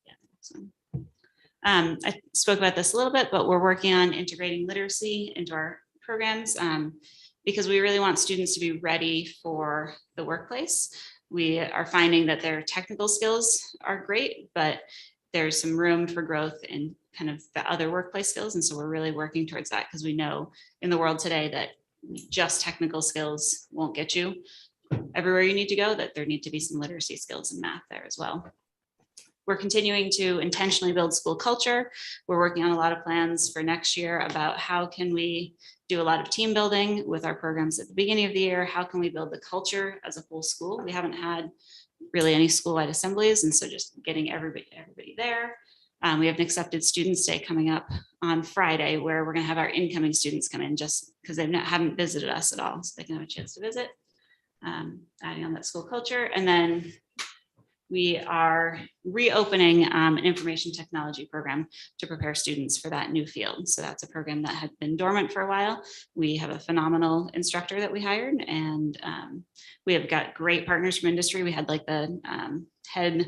Yeah, so. I spoke about this a little bit, but we're working on integrating literacy into our programs because we really want students to be ready for the workplace. We are finding that their technical skills are great, but there's some room for growth in kind of the other workplace skills. And so we're really working towards that because we know in the world today that just technical skills won't get you everywhere you need to go, that there need to be some literacy skills and math there as well. We're continuing to intentionally build school culture. We're working on a lot of plans for next year about how can we do a lot of team building with our programs at the beginning of the year. How can we build the culture as a whole school? We haven't had really any school-wide assemblies, and so just getting everybody there. We have an accepted students day coming up on Friday where we're going to have our incoming students come in just because they haven't visited us at all, so they can have a chance to visit, adding on that school culture. And then we are reopening an information technology program to prepare students for that new field. So that's a program that had been dormant for a while. We have a phenomenal instructor that we hired, and we have got great partners from industry. We had like the head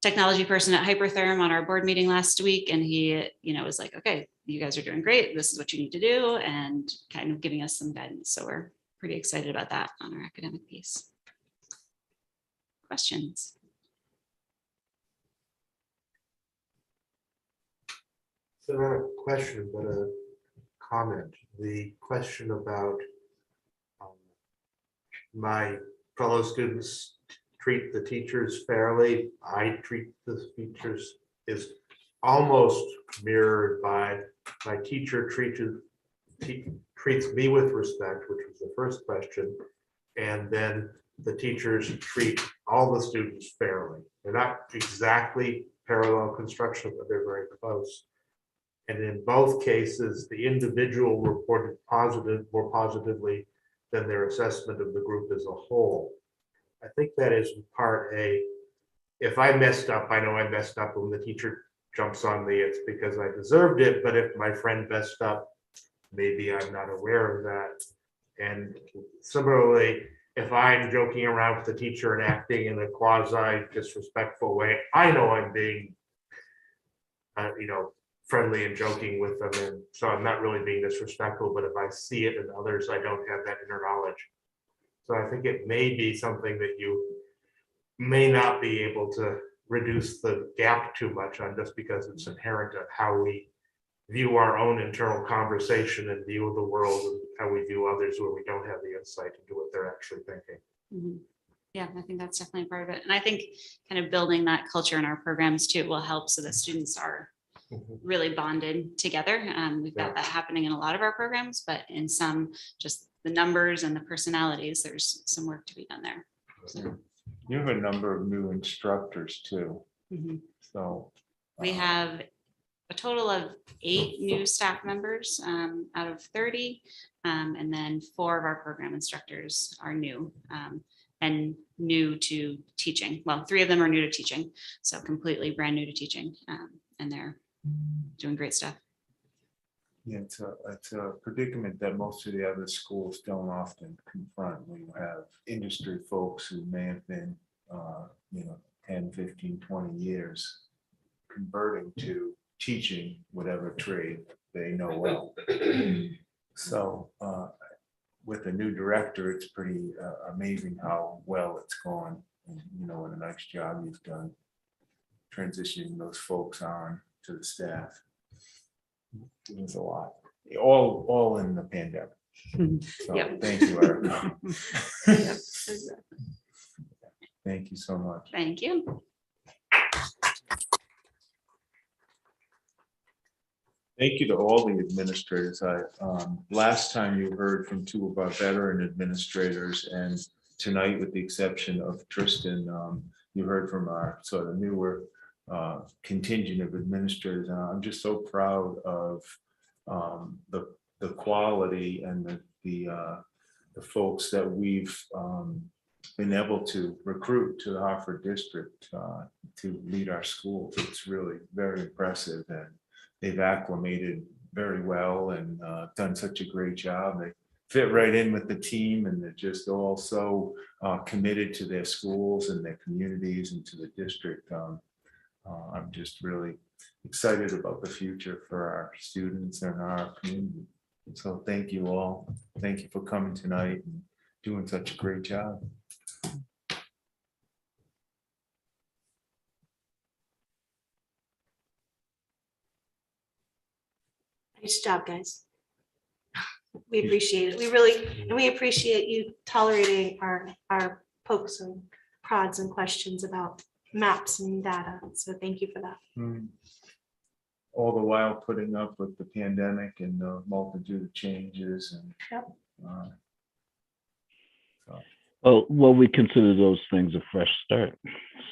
technology person at Hypertherm on our board meeting last week, and he, you know, was like, okay, you guys are doing great. This is what you need to do, and kind of giving us some guidance. So we're pretty excited about that on our academic piece. Questions? So not a question, but a comment. The question about my fellow students treat the teachers fairly, I treat the teachers, is almost mirrored by my teacher treats me with respect, which was the first question, and then the teachers treat all the students fairly. They're not exactly parallel construction, but they're very close. And in both cases, the individual reported more positively than their assessment of the group as a whole. I think that is part A. If I messed up, I know I messed up. When the teacher jumps on me, it's because I deserved it. But if my friend messed up, maybe I'm not aware of that. And similarly, if I'm joking around with the teacher and acting in a quasi disrespectful way, I know I'm being, friendly and joking with them, and so I'm not really being disrespectful, but if I see it in others, I don't have that inner knowledge. So I think it may be something that you may not be able to reduce the gap too much on, just because it's inherent of how we view our own internal conversation and view the world, and how we view others where we don't have the insight into what they're actually thinking. Mm-hmm. Yeah, I think that's definitely part of it. And I think kind of building that culture in our programs too will help, so that students are really bonded together. We've got that happening in a lot of our programs, but in some, just the numbers and the personalities, there's some work to be done there. So. You have a number of new instructors too. Mhm. So. We have a total of 8 new staff members out of 30. And then 4 of our program instructors are new and new to teaching. Well, 3 of them are new to teaching, so completely brand new to teaching. And they're doing great stuff. Yeah, it's a predicament that most of the other schools don't often confront when you have industry folks who may have been, 10, 15, 20 years converting to teaching whatever trade they know well. So with the new director, it's pretty amazing how well it's gone. And, what a nice job you've done transitioning those folks on to the staff. It was a lot, all in the pandemic. So Yep. thank you, Erica. Yep. Thank you so much. Thank you. Thank you to all the administrators. Last time you heard from 2 of our veteran administrators, and tonight, with the exception of Tristan, you heard from our sort of newer contingent of administrators. And I'm just so proud of the quality and the folks that we've been able to recruit to the Hartford district to lead our schools. It's really very impressive, and they've acclimated very well and done such a great job. They fit right in with the team, and they're just all so committed to their schools and their communities and to the district. I'm just really excited about the future for our students and our community. So thank you all. Thank you for coming tonight and doing such a great job. Nice job, guys. We appreciate it. We really, and we appreciate you tolerating our pokes and prods and questions about maps and data. So thank you for that. All the while putting up with the pandemic and the multitude of changes and. Yep. Well, we consider those things a fresh start.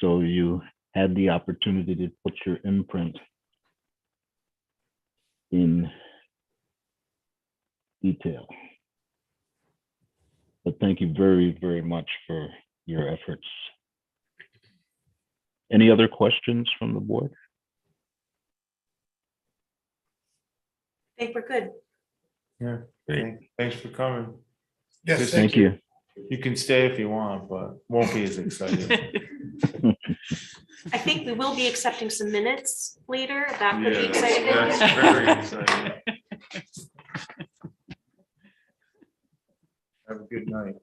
So you had the opportunity to put your imprint in detail. But thank you very, very much for your efforts. Any other questions from the board? I think we're good. Yeah, thanks for coming. Yes, Thank you. You can stay if you want, but won't be as exciting. I think we will be accepting some minutes later. That could be Yeah, exciting. that's very exciting. Have a good night.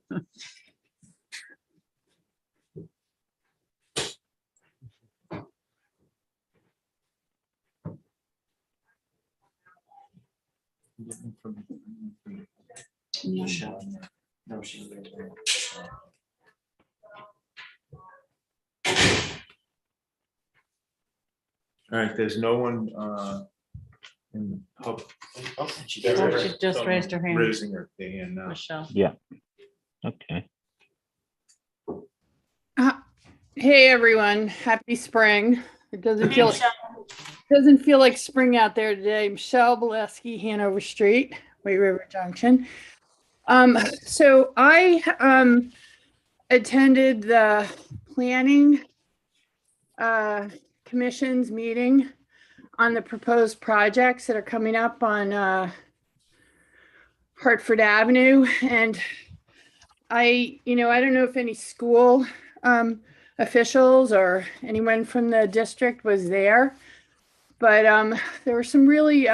No, she. All right, there's no one in the pub. Oh, she just raised her hand. Raising her hand now. Michelle. Okay. Hey everyone, happy spring. It doesn't feel like spring out there today. Michelle Bolesky, Hanover Street, White River Junction. So I attended the planning commission's meeting on the proposed projects that are coming up on Hartford Avenue, and I don't know if any school officials or anyone from the district was there, but there were some really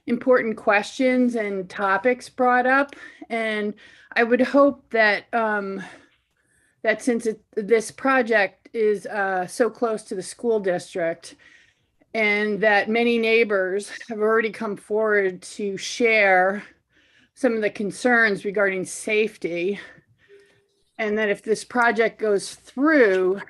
important questions and topics brought up, and I would hope that that since this project is so close to the school district, and that many neighbors have already come forward to share some of the concerns regarding safety, and that if this project goes through,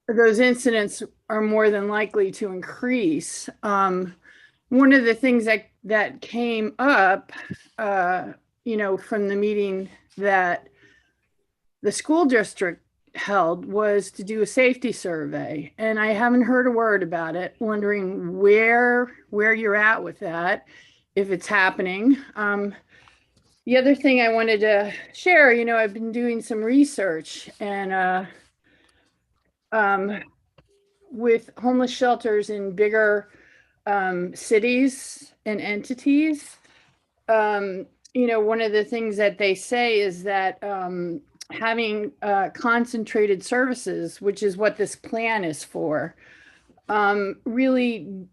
those incidents are more than likely to increase. One of the things that came up, from the meeting that the school district held was to do a safety survey, and I haven't heard a word about it. Wondering where you're at with that, if it's happening. The other thing I wanted to share, I've been doing some research, and with homeless shelters in bigger cities and entities. One of the things that they say is that having concentrated services, which is what this plan is for, really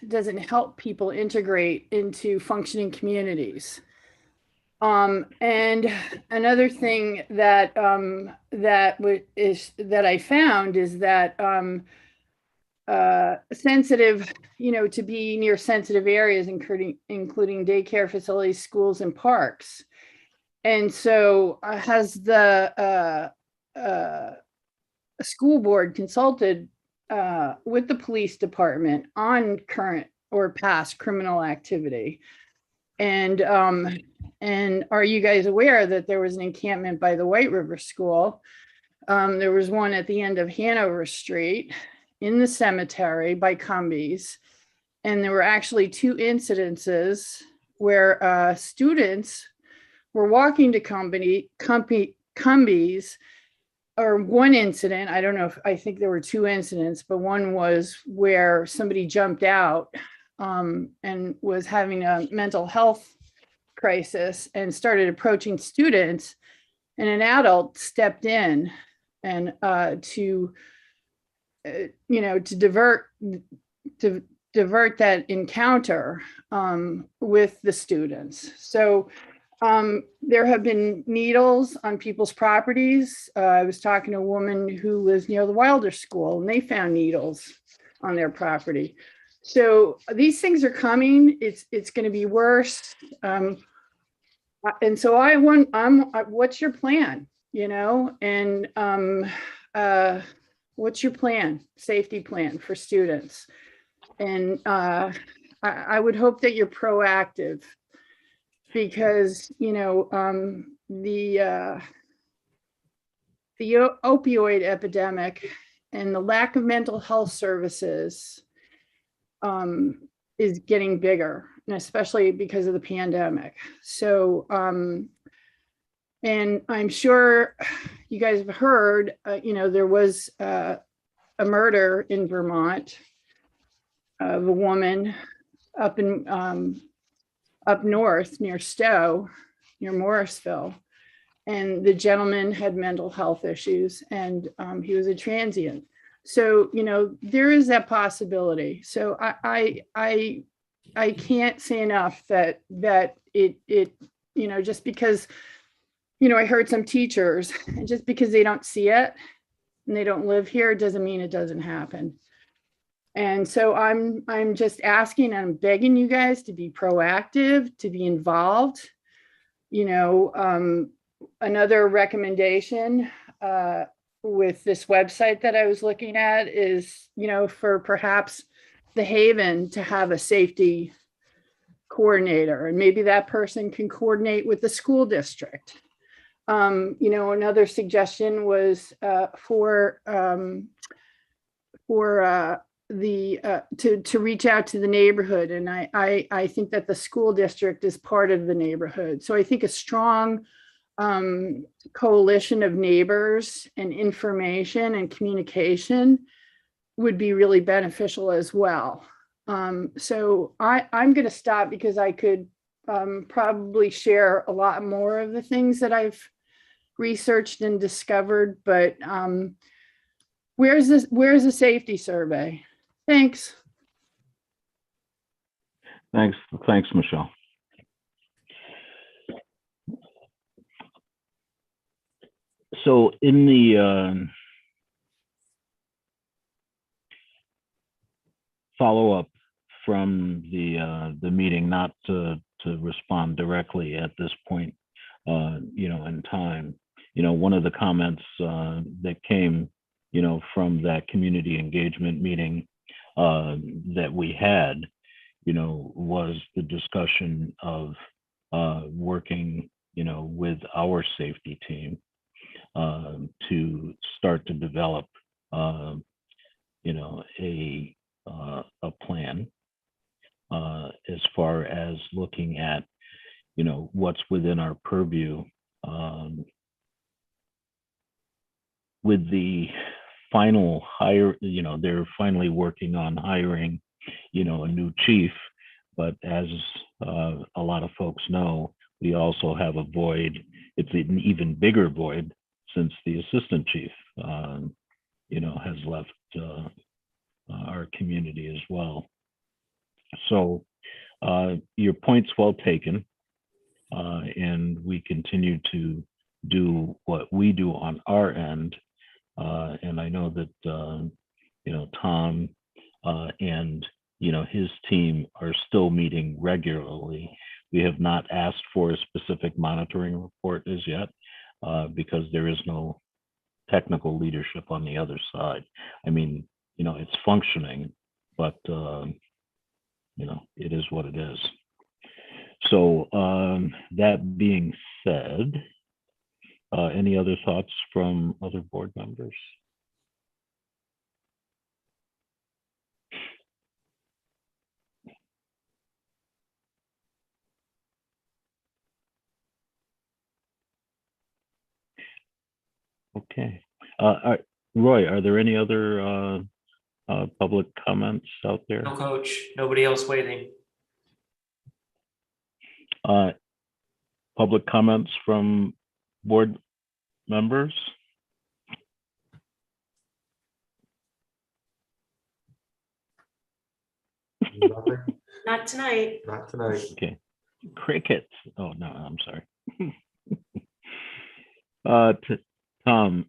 doesn't help people integrate into functioning communities. And another thing that that I found is that sensitive, to be near sensitive areas, including daycare facilities, schools, and parks. And so has the school board consulted with the police department on current or past criminal activity? And are you guys aware that there was an encampment by the White River School? There was one at the end of Hanover Street, in the cemetery by Cumbies. And there were actually 2 incidences where students were walking to Cumbies, or one incident, I don't know if, I think there were 2 incidents, but one was where somebody jumped out and was having a mental health crisis and started approaching students, and an adult stepped in and to divert that encounter with the students. So there have been needles on people's properties. I was talking to a woman who lives near the Wilder School, and they found needles on their property. So these things are coming. It's going to be worse. And so what's your plan? And what's your plan, safety plan for students? And I would hope that you're proactive, because the opioid epidemic and the lack of mental health services is getting bigger, and especially because of the pandemic. So and I'm sure you guys have heard, there was a murder in Vermont of a woman up north near Stowe, near Morrisville. And the gentleman had mental health issues, and he was a transient. So, there is that possibility. So I can't say enough that it just because, I heard some teachers, and just because they don't see it and they don't live here doesn't mean it doesn't happen. And so I'm just asking, and I'm begging you guys to be proactive, to be involved. Another recommendation with this website that I was looking at is, for perhaps the Haven to have a safety coordinator, and maybe that person can coordinate with the school district. Another suggestion was to reach out to the neighborhood, and I think that the school district is part of the neighborhood. So I think a strong coalition of neighbors and information and communication would be really beneficial as well. So I'm going to stop, because I could probably share a lot more of the things that researched and discovered, but where's the safety survey? Thanks. Thanks, Michelle. So in the follow-up from the meeting, not to respond directly at this point, in time, one of the comments that came, from that community engagement meeting that we had, was the discussion of working, with our safety team to start to develop, a plan as far as looking at, what's within our purview. With the final hire, they're finally working on hiring, a new chief. But as a lot of folks know, we also have a void. It's an even bigger void since the assistant chief, has left our community as well. So your point's well taken, and we continue to do what we do on our end. And I know that, Tom and, his team are still meeting regularly. We have not asked for a specific monitoring report as yet, because there is no technical leadership on the other side. I mean, it's functioning, but, it is what it is. So that being said, any other thoughts from other board members? Okay. Roy, are there any other public comments out there? No, coach, nobody else waiting. Public comments from board members? Nothing, Not tonight. not tonight. Okay. Crickets. Oh, no, I'm sorry. Tom,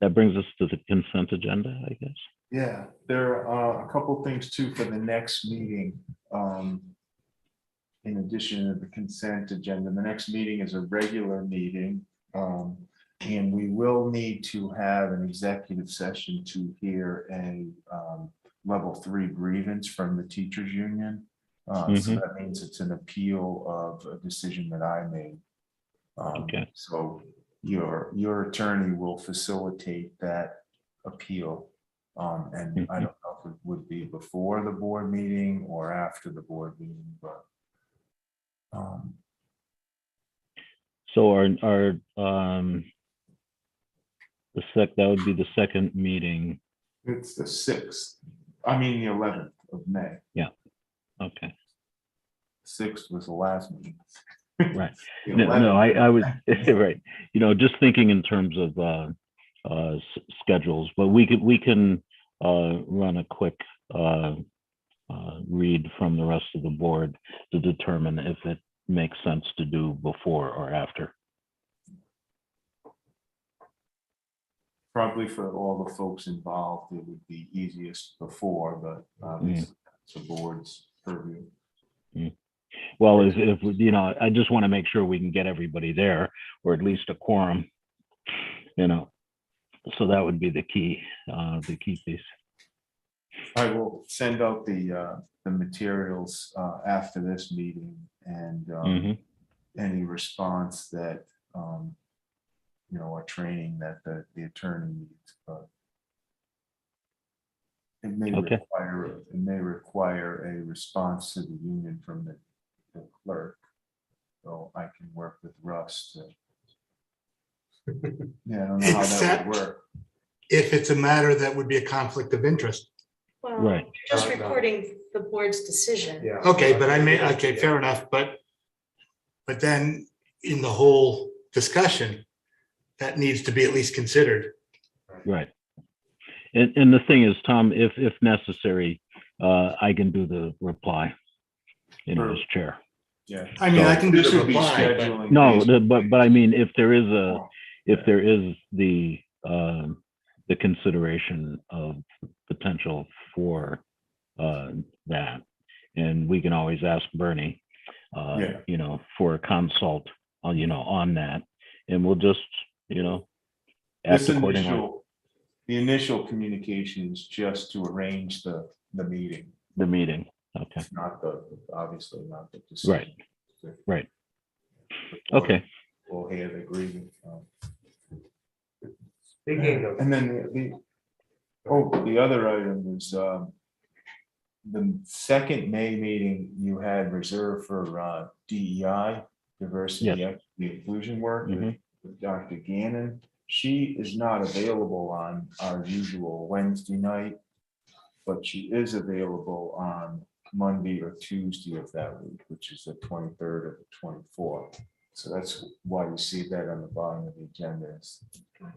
that brings us to the consent agenda, I guess. Yeah, there are a couple things too for the next meeting. In addition to the consent agenda, the next meeting is a regular meeting. And we will need to have an executive session to hear a level 3 grievance from the teachers union. So that means it's an appeal of a decision that I made. Okay. So your attorney will facilitate that appeal. And I don't know if it would be before the board meeting or after the board meeting, but. So that would be the second meeting. It's the 6th, I mean, the 11th of May. Yeah. Okay. 6th was the last meeting. Right. The No, 11th. I was right. Just thinking in terms of schedules, but we can run a quick read from the rest of the board to determine if it makes sense to do before or after. Probably for all the folks involved, it would be easiest before, but it's the board's purview. Well, if I just want to make sure we can get everybody there, or at least a quorum, so that would be the key piece. I will send out the materials after this meeting, and any response that a training that the attorney needs, but it may require a response to the union from the clerk. So I can work with Russ to, I don't know how that would work. If it's a matter that would be a conflict of interest. Well, Right. you're just recording the board's decision. Yeah. Okay, but okay, fair enough, but then in the whole discussion, that needs to be at least considered. Right. And the thing is, Tom, if necessary, I can do the reply, as chair. Yeah. I mean, I can do This some would be reply, but scheduling No, based- but I mean, if there is the consideration of potential for that, and we can always ask Bernie, for a consult, on that, and we'll just, act accordingly. The initial communication is just to arrange the meeting. The meeting, okay, It's not obviously not the decision. right. Okay. We'll hear the grievance. Speaking of, And then the other item is, the second May meeting you had reserved for DEI, diversity, equity, inclusion work with Dr. Gannon. She is not available on our usual Wednesday night, but she is available on Monday or Tuesday of that week, which is the 23rd or the 24th. So that's why you see that on the bottom of the agenda. Is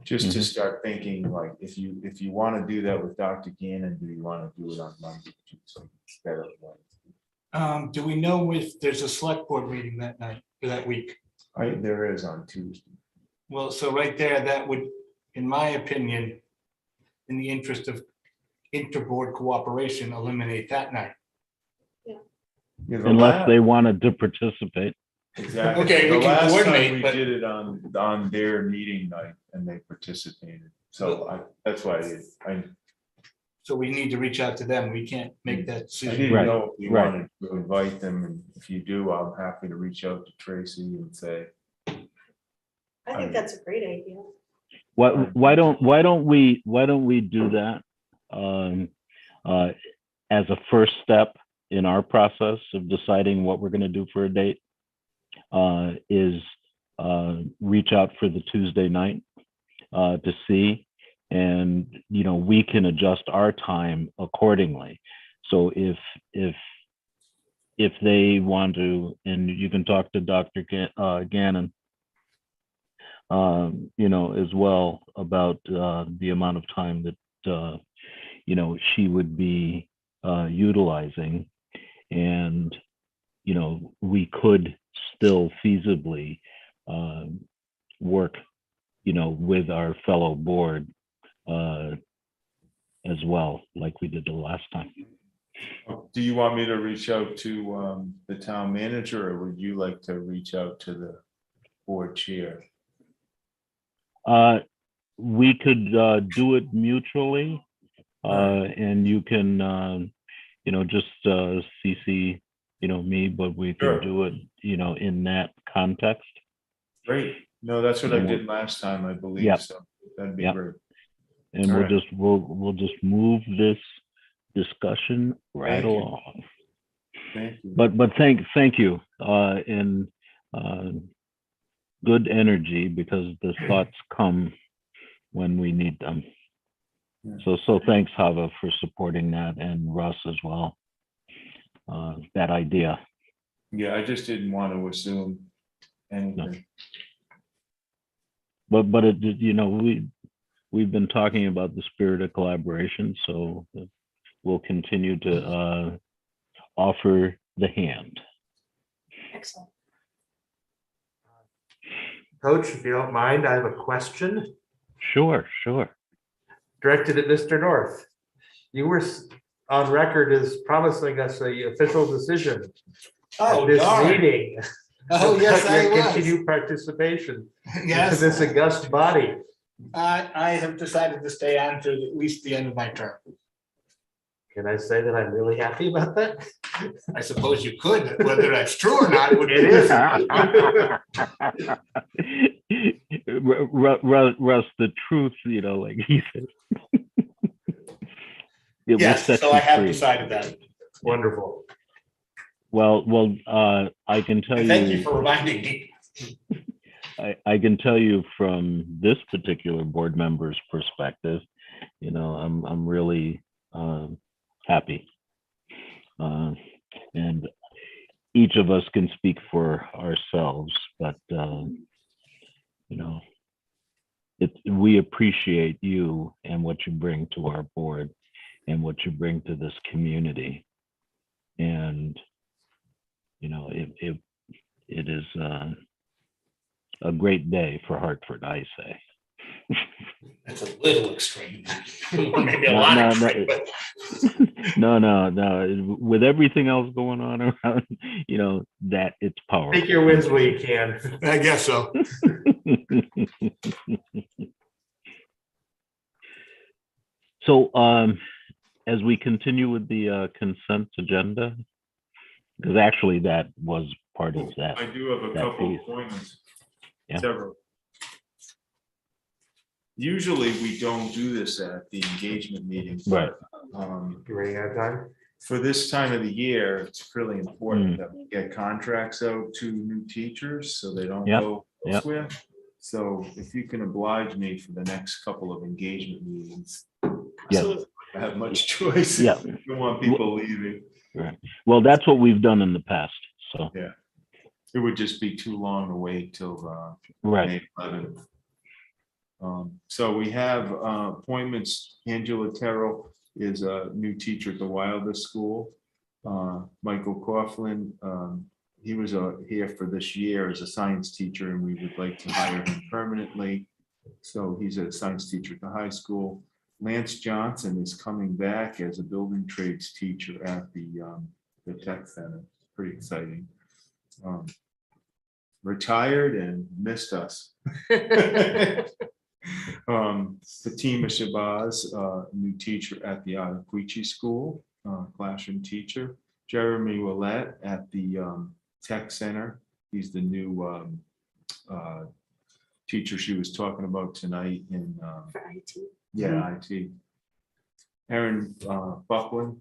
just to start thinking, like, if you want to do that with Dr. Gannon, do you want to do it on Monday, Tuesday instead of Wednesday? Do we know if there's a select board meeting that night or that week? There is on Tuesday. Well, so right there, that would, in my opinion, in the interest of interboard cooperation, eliminate that night. Yeah, the Unless last- they wanted to participate. Exactly. Okay, we The can last time coordinate, we but- did it on their meeting night and they participated. So that's why So we need to reach out to them. We can't make that I decision. didn't Right, know if you right. wanted to invite them, and if you do, I'm happy to reach out to Tracy and say, I think that's a great idea. Why don't we do that as a first step in our process of deciding what we're going to do for a date? Is reach out for the Tuesday night to see, and we can adjust our time accordingly. So if they want to, and you can talk to Dr. Gannon, as well about the amount of time that she would be utilizing, and we could still feasibly work with our fellow board as well, like we did the last time. do you want me to reach out to the town manager, or would you like to reach out to the board chair? We could do it mutually, and you can just CC me, but we can Sure. do it in that context. Great. No, that's what I did last time, I believe. Yep. So that'd be Yep. great. And All we'll right. we'll just move this discussion right Thank you. along. Thank you. But thank you, and good energy, because the thoughts come when we need them. Yeah. So thanks, Hava, for supporting that, and Russ as well. That idea. Yeah, I just didn't want to assume anything. But it, we've been talking about the spirit of collaboration, so we'll continue to offer the hand. Excellent. Coach, if you don't mind, I have a question Sure. directed at Mr. North. You were on record as promising us a official decision Oh, at this darn. meeting. Oh, yes, about I your was. Continued participation in Yes, this august body. I have decided to stay on to at least the end of my term. Can I say that I'm really happy about that? I suppose you could, whether that's true or not. Would It is. Russ, the truth, like he said. It will Yes, set so you I have free. decided that. Wonderful. Well, I can tell And thank you you, for reminding me. I can tell you from this particular board member's perspective, I'm really happy. And each of us can speak for ourselves, but we appreciate you and what you bring to our board and what you bring to this community. And it is a great day for Hartford, I say. That's a little extreme. Or maybe a lot extreme, but No. With everything else going on around, that it's powerful. Take your wins where you can. I guess so. So, as we continue with the consent agenda, because actually that was part of that. I do have a that couple piece. appointments. Yeah. Several. Usually we don't do this at the engagement meeting, Right. but You ready out of time? for this time of the year, it's really important Mm. that we get contracts out to new teachers so they don't Yep, go yep. elsewhere. So if you can oblige me for the next couple of engagement meetings. Yes. I have much choice. Yeah. You don't want people leaving. Right. Well, that's what we've done in the past. So, It would just be too long to wait till right. May 11th. So we have appointments. Angela Terrell is a new teacher at the Wilder School. Michael Coughlin, he was here for this year as a science teacher, and we would like to hire him permanently. So he's a science teacher at the high school. Lance Johnson is coming back as a building trades teacher at the tech center. Pretty exciting. Retired and missed us. Fatima Shabazz, new teacher at the Ottauquechee School, classroom teacher. Jeremy Willett at the tech center. He's the new teacher she was talking about tonight in For IT. IT. Aaron Buckland,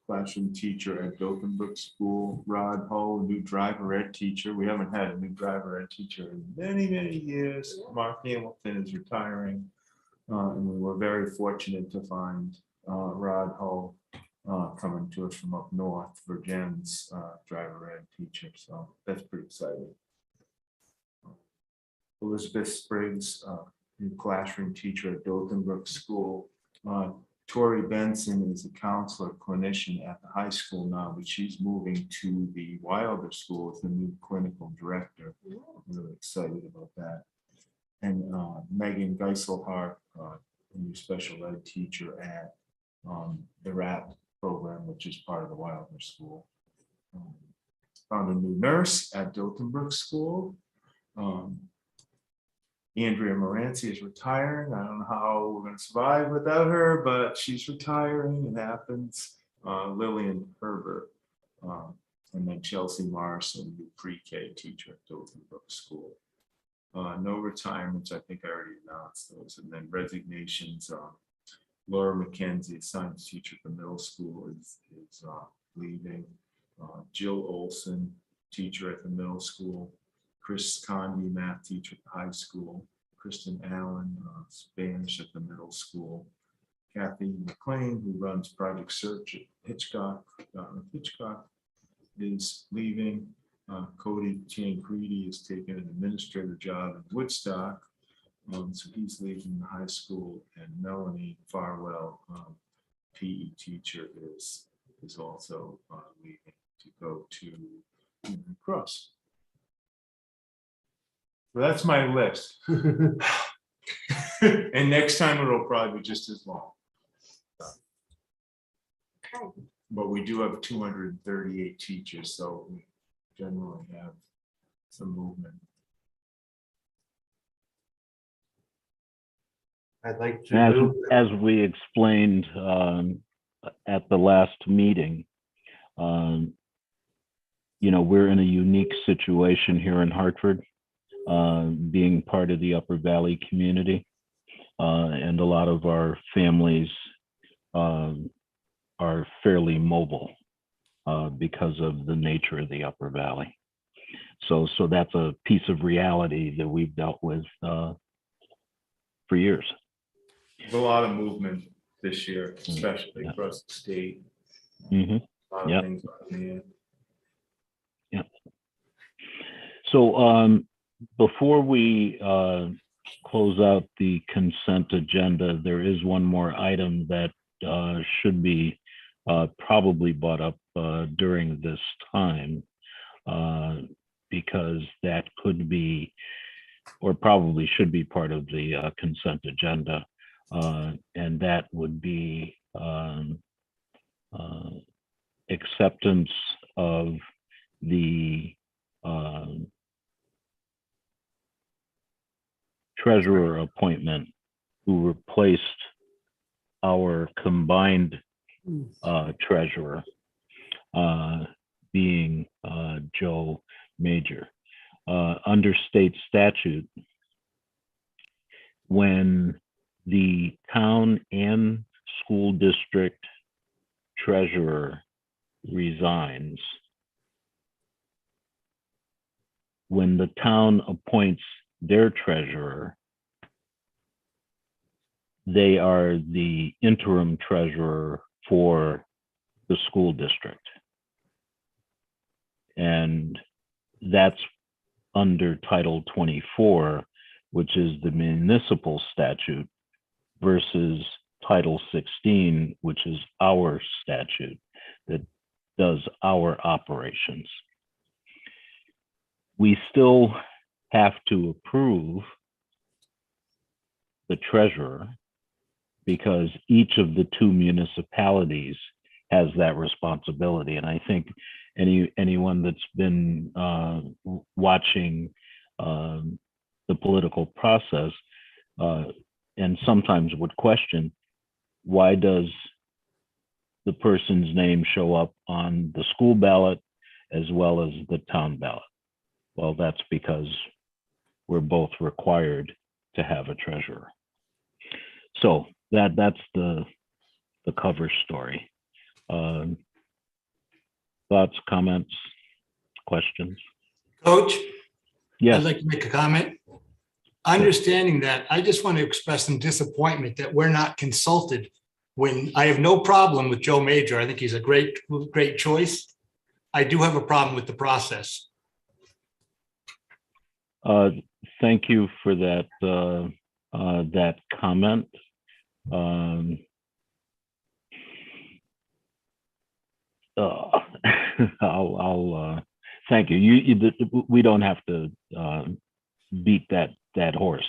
classroom teacher at Brook School. Rod Hull, new driver ed teacher. We haven't had a new driver ed teacher in many, many years. Mark Hamilton is retiring. And we were very fortunate to find Rod Hull coming to us from up north for Jen's driver ed teacher. So that's pretty exciting. Elizabeth Spriggs, new classroom teacher at Brook School. Tori Benson is a counselor clinician at the high school now, but she's moving to the Wilder School as the new clinical director. I'm really excited about that. And Megan Geiselhardt, a new special ed teacher at the RAP program, which is part of the Wilder School. Found a new nurse at Brook School. Andrea Moranci is retiring. I don't know how we're going to survive without her, but she's retiring. It happens. Lillian Herbert, and then Chelsea Morrison, new pre-K teacher at Brook School. No retirements. I think I already announced those. And then resignations. Laura McKenzie, science teacher at the middle school, is leaving. Jill Olson, teacher at the middle school. Chris Condi, math teacher at the high school. Kristen Allen, Spanish at the middle school. Kathy McLean, who runs Project Search at Hitchcock, is leaving. Cody Tancredi is taking an administrator job in Woodstock. So he's leaving the high school. And Melanie Farwell, PE teacher, is also leaving to go to Cross. So that's my list. And next time it'll probably be just as long. Okay. But we do have 238 teachers, so we generally have some movement. I'd like to As, move. as we explained at the last meeting, we're in a unique situation here in Hartford, being part of the Upper Valley community. And a lot of our families are fairly mobile because of the nature of the Upper Valley. So that's a piece of reality that we've dealt with for years. There's a lot of movement this year, especially Yeah. across the state. Mm-hmm. A lot of Yep. things on there. So before we close out the consent agenda, there is one more item that should be probably brought up during this time, because that could be, or probably should be, part of the consent agenda, and that would be acceptance of the treasurer appointment who replaced our combined treasurer, being Joe major. Under state statute, when the town and school district treasurer resigns, when the town appoints their treasurer, they are the interim treasurer for the school district. And that's under Title 24, which is the municipal statute, versus Title 16, which is our statute that does our operations. We still have to approve the treasurer because each of the two municipalities has that responsibility. And I think anyone that's been watching the political process and sometimes would question, why does the person's name show up on the school ballot as well as the town ballot? Well, that's because we're both required to have a treasurer. So that's the cover story. Thoughts, comments, questions? Coach, Yes. I'd like to make a comment. Understanding that, I just want to express some disappointment that we're not consulted when I have no problem with Joe Major. I think he's a great choice. I do have a problem with the process. Thank you for that that comment. I'll thank you. We don't have to beat that horse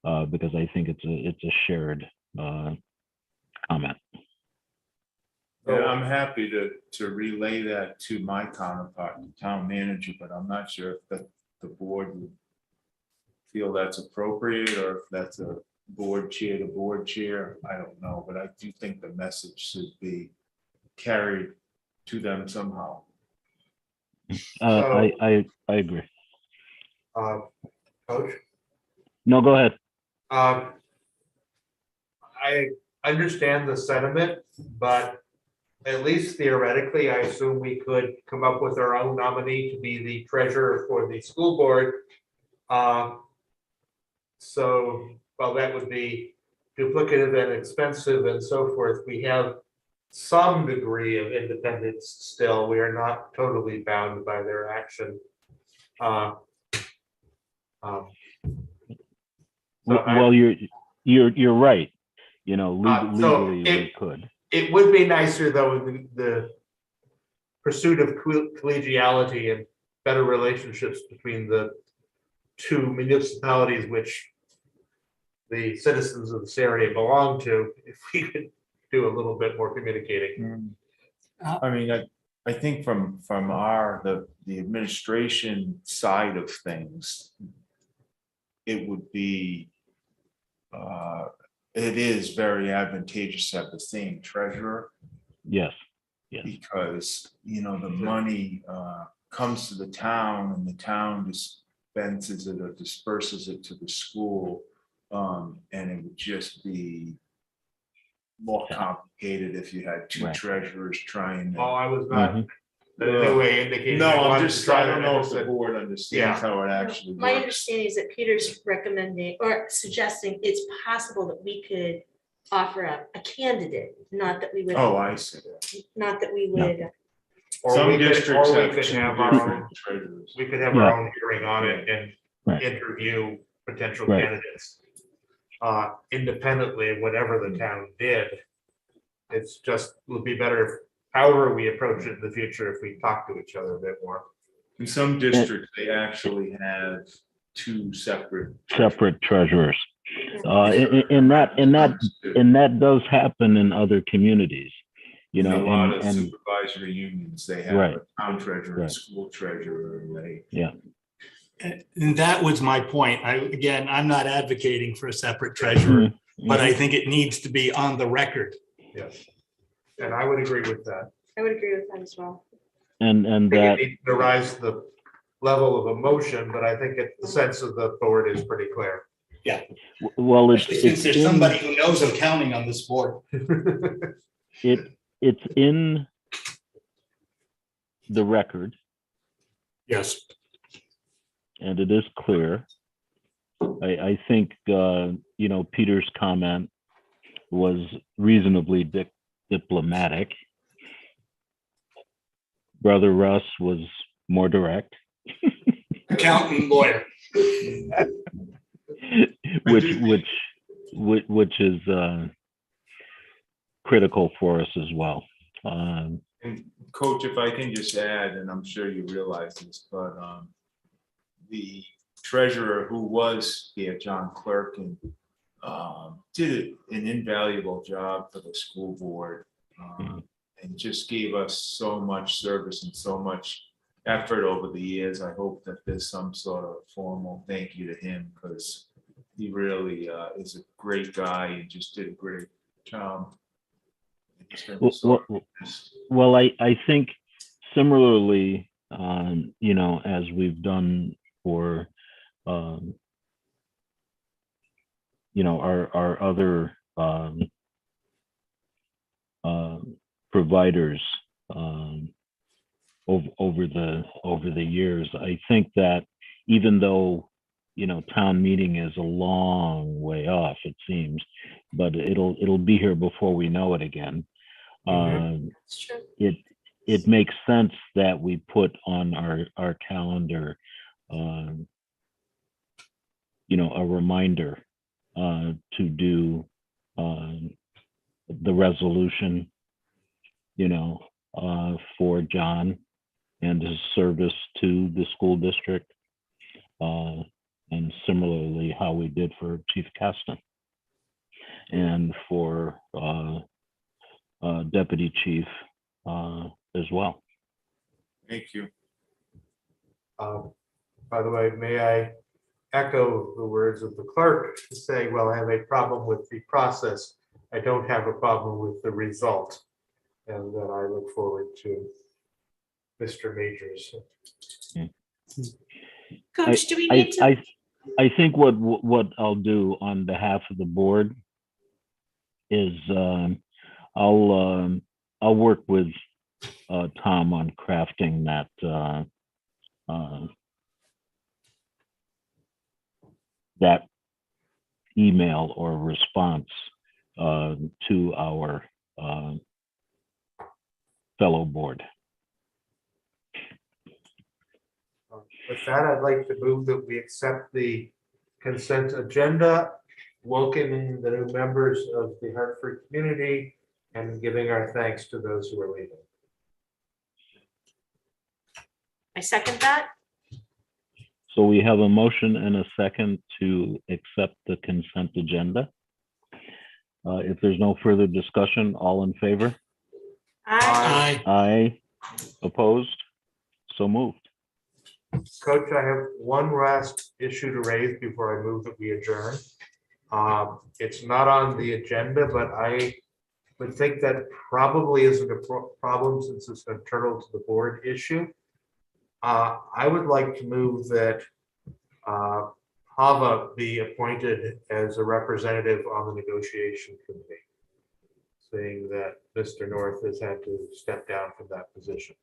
because I think it's a shared comment. Yeah, I'm happy to relay that to my counterpart, the town manager, but I'm not sure if the board would feel that's appropriate or if that's a board chair to board chair. I don't know, but I do think the message should be carried to them somehow. I agree. Coach? No, go ahead. I understand the sentiment, but at least theoretically, I assume we could come up with our own nominee to be the treasurer for the school board. So while that would be duplicative and expensive and so forth, we have some degree of independence still. We are not totally bound by their action. Well, you're right. You know, legally we could. It would be nicer though, the pursuit of collegiality and better relationships between the two municipalities which the citizens of this area belong to, if we could do a little bit more communicating. I mean, I think from the administration side of things, it would be it is very advantageous to have the same treasurer. Yes. Because the money comes to the town and the town dispenses it or disperses it to the school, and it would just be more complicated if you had two treasurers trying to. Oh, I was not in any way indicating. No, I I'm wanted just to try I don't to know if the understand. board understands how it actually My works. understanding is that Peter's recommending or suggesting it's possible that we could offer up a candidate, not that we would. Oh, I see. Not that we would. Or Some we could districts have have two our own, different treasurers. we could have our own hearing on it and interview potential Right. candidates. Independently of whatever the town did. It's just, would be better if however we approach it in the future, if we talk to each other a bit more. In some districts, they actually have two separate treasurers. And that does happen in other communities. You know, a lot of and supervisory unions, they have a town treasurer, a school treasurer, and they. And that was my point. I'm not advocating for a separate treasurer, but I think it needs to be on the record. Yes. And I would agree with that. I would agree with that as well. And I think that it needs to rise the level of emotion, but I think the sense of the board is pretty clear. Well, Especially since there's somebody who knows accounting on this board. it's in the record, Yes. and it is clear. I think, Peter's comment was reasonably diplomatic. Is Russ was more direct. Accountant, lawyer. which is critical for us as well. And Coach, if I can just add, and I'm sure you realize this, but the treasurer who was here, John Clerkin, did an invaluable job for the school board, and just gave us so much service and so much effort over the years. I hope that there's some sort of formal thank you to him, because he really is a great guy and just did a great job. Well, I think similarly, as we've done for, our other providers over the years, I think that even though town meeting is a long way off, it seems, but it'll be here before we know it again. It's true. It makes sense that we put on our calendar, a reminder to do the resolution, for John and his service to the school district, and similarly how we did for Chief Caston and for Deputy Chief as well. Thank you. By the way, may I echo the words of the clerk to say, well, I have a problem with the process. I don't have a problem with the result. And that I look forward to Mr. Majors. Coach, do we need to? I think what I'll do on behalf of the board is I'll work with Tom on crafting that email or response to our fellow board. With that, I'd like to move that we accept the consent agenda, welcoming the new members of the Hartford community and giving our thanks to those who are leaving. I second that. So we have a motion and a second to accept the consent agenda. If there's no further discussion, all in favor? Aye. Aye. Opposed? So moved. Coach, I have one last issue to raise before I move that we adjourn. It's not on the agenda, but I would think that probably isn't a problem since it's an internal to the board issue. I would like to move that Hava be appointed as a representative on the negotiation committee, saying that Mr. North has had to step down from that position.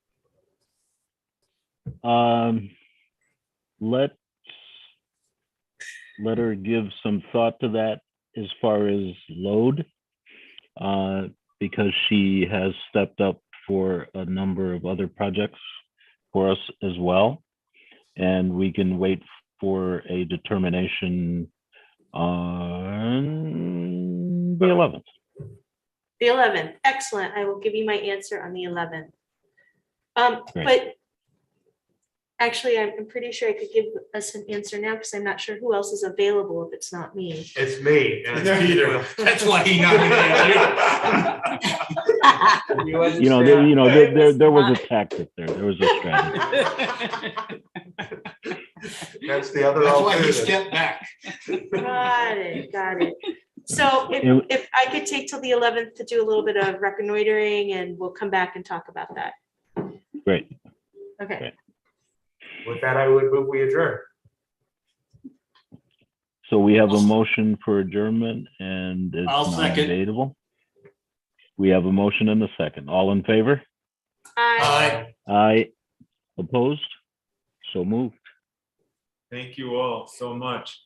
Let her give some thought to that as far as load, because she has stepped up for a number of other projects for us as well, and we can wait for a determination on the 11th. The 11th. Excellent. I will give you my answer on the 11th. Great. But actually, I'm pretty sure I could give us an answer now because I'm not sure who else is available if it's not me. It's me. And it's Peter. That's why he nominated you. There was a tactic there. There was a strategy. That's the other That's why he alternative. stepped back. Got it. So if I could take till the 11th to do a little bit of reconnoitering and we'll come back and talk about that. Great. Okay. With that, I would move we adjourn. So we have a motion for adjournment and it's I'll second. non-debatable. We have a motion and a second. All in favor? Aye. Aye. Opposed? So moved. Thank you all so much.